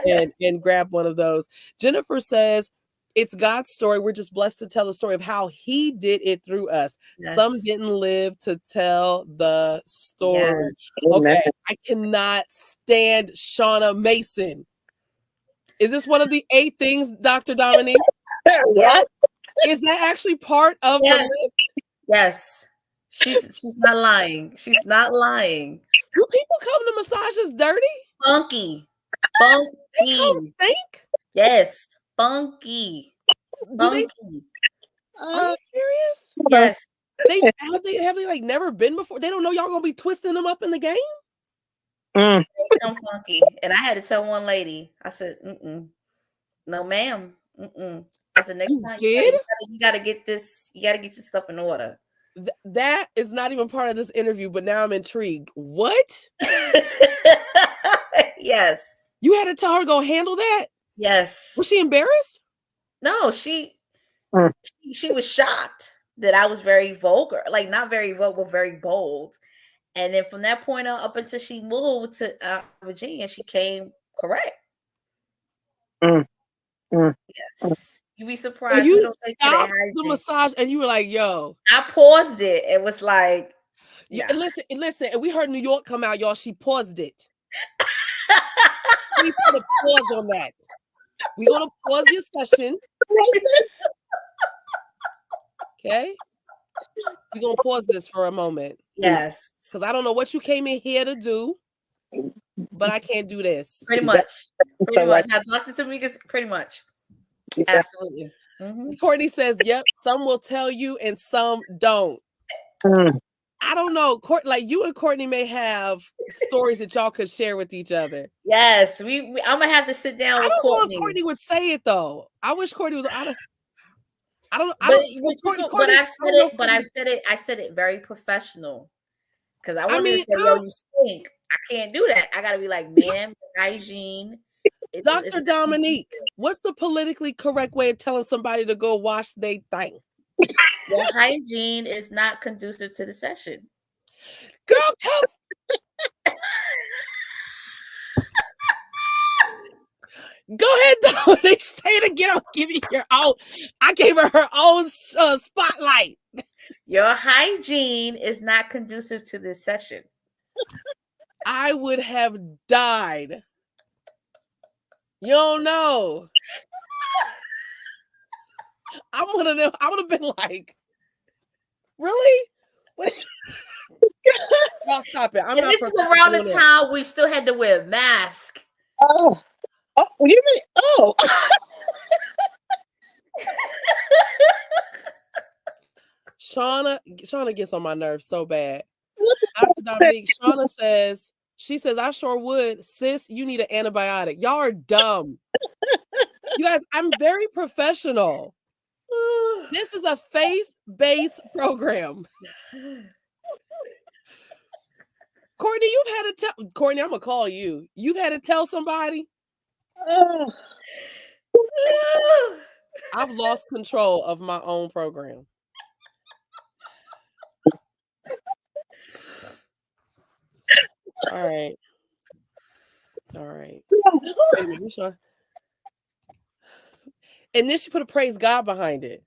S1: and grab one of those. Jennifer says it's God's story. We're just blessed to tell the story of how He did it through us. Some
S2: Yes.
S1: didn't live to tell the story.
S2: Yes.
S1: Okay, I cannot stand Shauna Mason. Is this one of the 8 things, Dr. Dominique?
S2: Yes.
S1: Is that actually part of the list?
S2: Yes. She's not lying. She's not lying.
S1: Do people come to massages dirty?
S2: Funky.
S1: They come stink?
S2: Yes. Funky.
S1: Do they? Are you serious?
S2: Yes.
S1: Have they like never been before? They don't know y'all gonna be twisting them up in the game?
S2: They come funky. And I had to tell one lady, I said, no, ma'am. I said, next time you gotta get this, you gotta get your stuff in order.
S1: That is not even part of this interview, but now I'm intrigued. What?
S2: Yes.
S1: You had to tell her to go handle that?
S2: Yes.
S1: Was she embarrassed?
S2: No, she was shocked that I was very vulgar, like not very vulgar, but very bold. And then from that point on, up until she moved to Virginia, she came correct. Yes. You'd be surprised.
S1: So you stopped the massage and you were like, yo.
S2: I paused it. It was like,
S1: yeah. Listen, and we heard New York come out, y'all. She paused it. We put a pause on that. We're going to pause your session. Okay? We're going to pause this for a moment.
S2: Yes.
S1: Because I don't know what you came in here to do, but I can't do this.
S2: Pretty much. Pretty much. Now, Dr. Tamika's pretty much. Absolutely.
S1: Courtney says, yep, some will tell you and some don't. I don't know. Like you and Courtney may have stories that y'all could share with each other.
S2: Yes, I'm gonna have to sit down with Courtney.
S1: I don't know if Courtney would say it though. I wish Courtney was. I
S2: said it very professional because I wanted to say, yo, you stink. I can't do that. I gotta be like, ma'am, hygiene.
S1: Dr. Dominique, what's the politically correct way of telling somebody to go wash their thing?
S2: Your hygiene is not conducive to the session.
S1: Girl, come. Go ahead, Dominique. Say it again. I'll give you your own. I gave her own spotlight.
S2: Your hygiene is not conducive to this session.
S1: I would have died. You don't know. I would have been like, really? Y'all stop it.
S2: This is around the time we still had to wear a mask.
S3: Oh, you mean? Oh.
S1: Shauna gets on my nerves so bad. Dr. Dominique, Shauna says, I sure would. Sis, you need an antibiotic. Y'all are dumb. You guys, I'm very professional. This is a faith-based program. Courtney, you've had to tell Courtney, I'm gonna call you. You've had to tell somebody. I've lost control of my own program. All right. Wait a minute, Sean. And then she put a praise God behind it.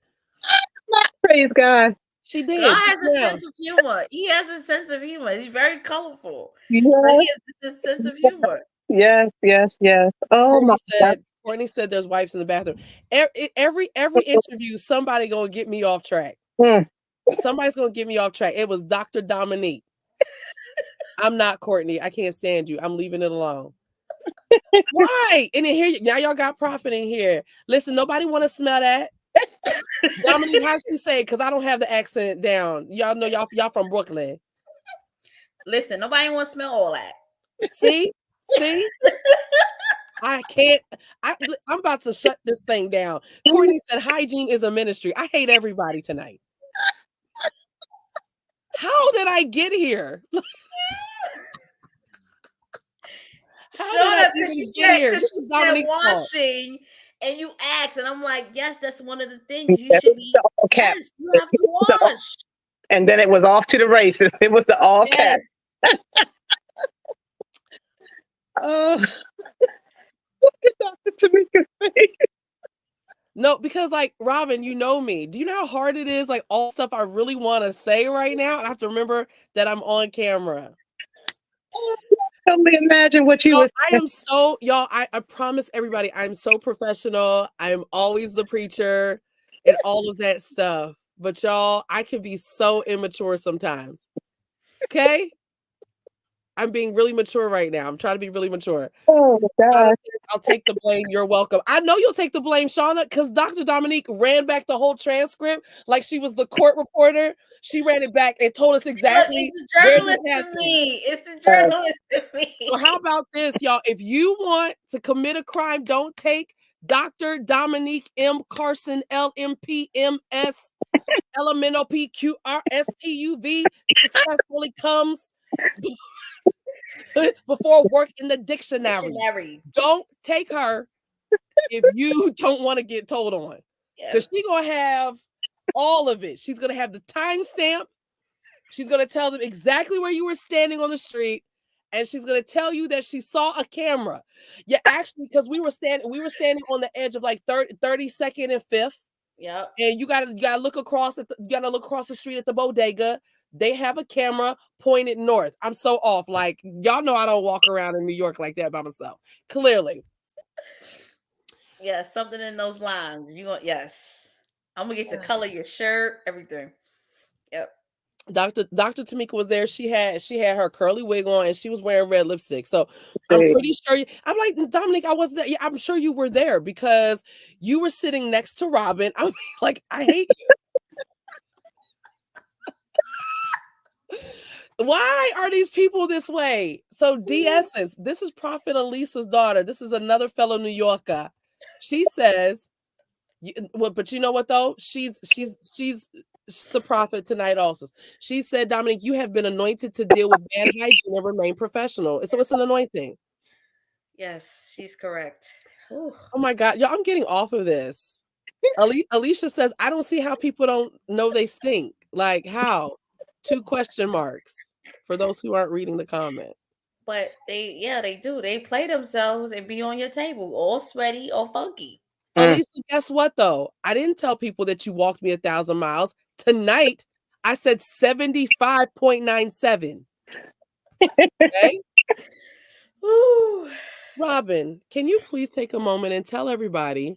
S3: Not praise God.
S1: She did.
S2: God has a sense of humor. He has a sense of humor. He's very colorful.
S3: Yes.
S2: So he has this sense of humor.
S3: Yes. Oh my God.
S1: Courtney said there's wipes in the bathroom. Every interview, somebody gonna get me off track. Somebody's gonna get me off track. It was Dr. Dominique. I'm not Courtney. I can't stand you. I'm leaving it alone. Why? And then here now y'all got Prophet in here. Listen, nobody want to smell that. Dominique, how she say? Because I don't have the accent down. Y'all know y'all from Brooklyn.
S2: Listen, nobody want to smell all that.
S1: See? I can't. I'm about to shut this thing down. Courtney said hygiene is a ministry. I hate everybody tonight. How did I get here?
S2: Shut up, because she said washing And you asked, and I'm like, yes, that's one of the things you
S3: Yes,
S2: should be.
S3: all caps.
S2: Yes, you have to wash.
S3: And then it was off to the races. It was the all caps.
S2: Yes.
S3: Oh, look at Dr. Tamika's face.
S1: No, because like Robin, you know me. Do you know how hard it is? Like all stuff I really want to say right now, and I have to remember that I'm on camera.
S3: I can only imagine what you
S1: Y'all,
S3: would.
S1: I am so y'all. I promise everybody, I'm so professional. I'm always the preacher and all of that stuff. But y'all, I can be so immature sometimes. Okay, I'm being really mature right now. I'm trying to be really mature.
S3: Oh
S1: Shauna
S3: God!
S1: says, I'll take the blame. You're welcome. I know you'll take the blame, Shauna, because Dr. Dominique ran back the whole transcript like she was the court reporter. She ran it back and told us exactly.
S2: Look, it's the journalist to me. It's the journalist to me.
S1: So how about this, y'all? If you want to commit a crime, don't take Dr. Dominique M. Carson, LMPMS, LMNOPQRSTUV, successfully comes before work in the dictionary. Don't take her if you don't want to get told on. Because she's going to have all of it. She's going to have the timestamp. She's going to tell them exactly where you were standing on the street. And she's going to tell you that she saw a camera. Yeah, actually, because we were standing on the edge of like 32nd and 5th.
S2: Yep.
S1: And you gotta look across the street at the bodega. They have a camera pointed north. I'm so off. Like, y'all know I don't walk around in New York like that by myself. Clearly.
S2: Yeah, something in those lines. Yes. I'm gonna get to color your shirt, everything. Yep.
S1: Dr. Tamika was there. She had her curly wig on and she was wearing red lipstick. So I'm pretty sure I'm like, Dominique, I wasn't there. Yeah, I'm sure you were there because you were sitting next to Robin. I'm like, I hate you. Why are these people this way? So DS's, this is Prophet Alisa's daughter. This is another fellow New Yorker. She says, but you know what though? She's the prophet tonight also. She said, Dominique, you have been anointed to deal with bad hygiene and remain professional. So it's an anointing.
S2: Yes, she's correct.
S1: Oh my God. Y'all, I'm getting off of this. Alicia says, I don't see how people don't know they stink. Like how? 2 question marks for those who aren't reading the comment.
S2: But they do. They play themselves and be on your table all sweaty or funky.
S1: Alisa, guess what though? I didn't tell people that you walked me 1,000 miles. Tonight, I said 75.97. Okay? Ooh. Robin, can you please take a moment and tell everybody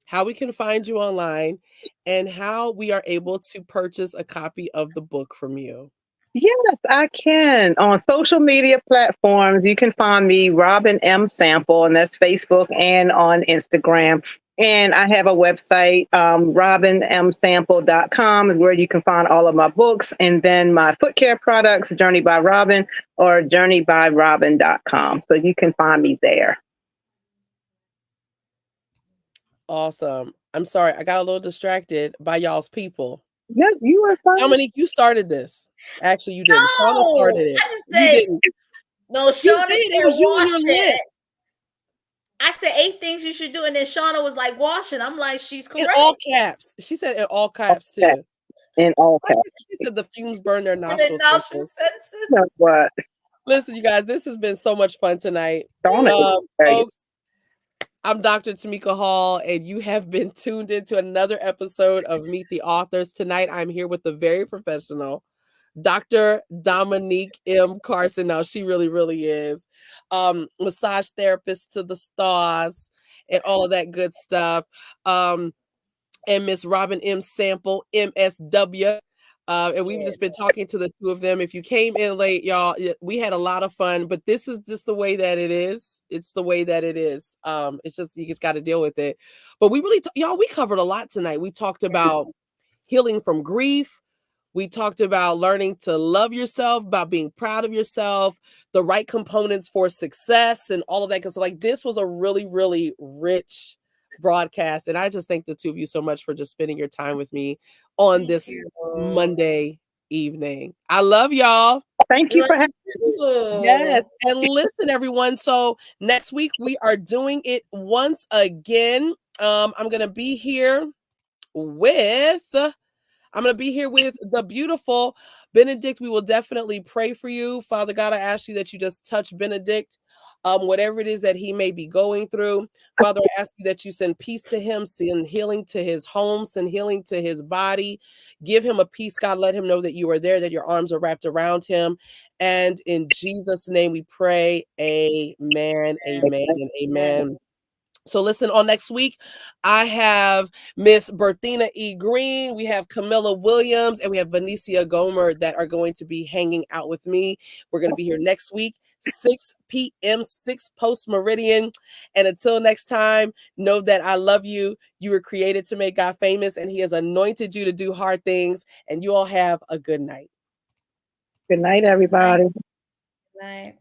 S1: how we can find you online and how we are able to purchase a copy of the book from you?
S3: Yes, I can. On social media platforms, you can find me, Robin M. Sample, and that's Facebook and on Instagram. And I have a website, robinmsample.com is where you can find all of my books. And then my foot care products, Journey by Robin or journeybyrobin.com. So you can find me there.
S1: Awesome. I'm sorry, I got a little distracted by y'all's people.
S3: Yeah, you are fine.
S1: Dominique, you started this. Actually, you didn't.
S2: No,
S1: Shauna started it.
S2: I just said,
S1: you didn't.
S2: No, Shauna said
S1: it was you and your lip.
S2: I said 8 things you should do, and then Shauna was like washing. I'm like, she's correct.
S1: In all caps. She said in all caps too.
S3: Okay. In all caps.
S1: She said the fumes burn their nostrils.
S3: What?
S1: Listen, you guys, this has been so much fun tonight. Folks, I'm Dr. Tamika Hall, and you have been tuned into another episode of Meet the Authors. Tonight, I'm here with the very professional Dr. Dominique M. Carson. Now, she really, really is. Massage therapist to the stars and all of that good stuff. And Miss Robin M. Sample, MSW. And we've just been talking to the 2 of them. If you came in late, y'all, we had a lot of fun, but this is just the way that it is. It's the way that it is. It's just, you just got to deal with it. But we really, y'all, we covered a lot tonight. We talked about healing from grief. We talked about learning to love yourself, about being proud of yourself, the right components for success and all of that. Because like this was a really, really rich broadcast. And I just thank the 2 of you so much for just spending your time with me on this Monday evening. I love y'all.
S3: Thank you for having
S2: me.
S1: Yes. And listen, everyone. So next week we are doing it once again. I'm gonna be here with the beautiful Benedict. We will definitely pray for you. Father God, I ask you that you just touch Benedict, whatever it is that he may be going through. Father, I ask you that you send peace to him, send healing to his home, send healing to his body. Give him a peace, God. Let him know that you are there, that your arms are wrapped around him. And in Jesus' name we pray. Amen, amen, and amen. So listen, on next week, I have Miss Berthina E. Green, we have Camilla Williams, and we have Benicia Gomer that are going to be hanging out with me. We're going to be here next week, 6 p.m., 6 post meridian. And until next time, know that I love you. You were created to make God famous, and he has anointed you to do hard things. And you all have a good night.
S3: Good night, everybody.
S2: Good night.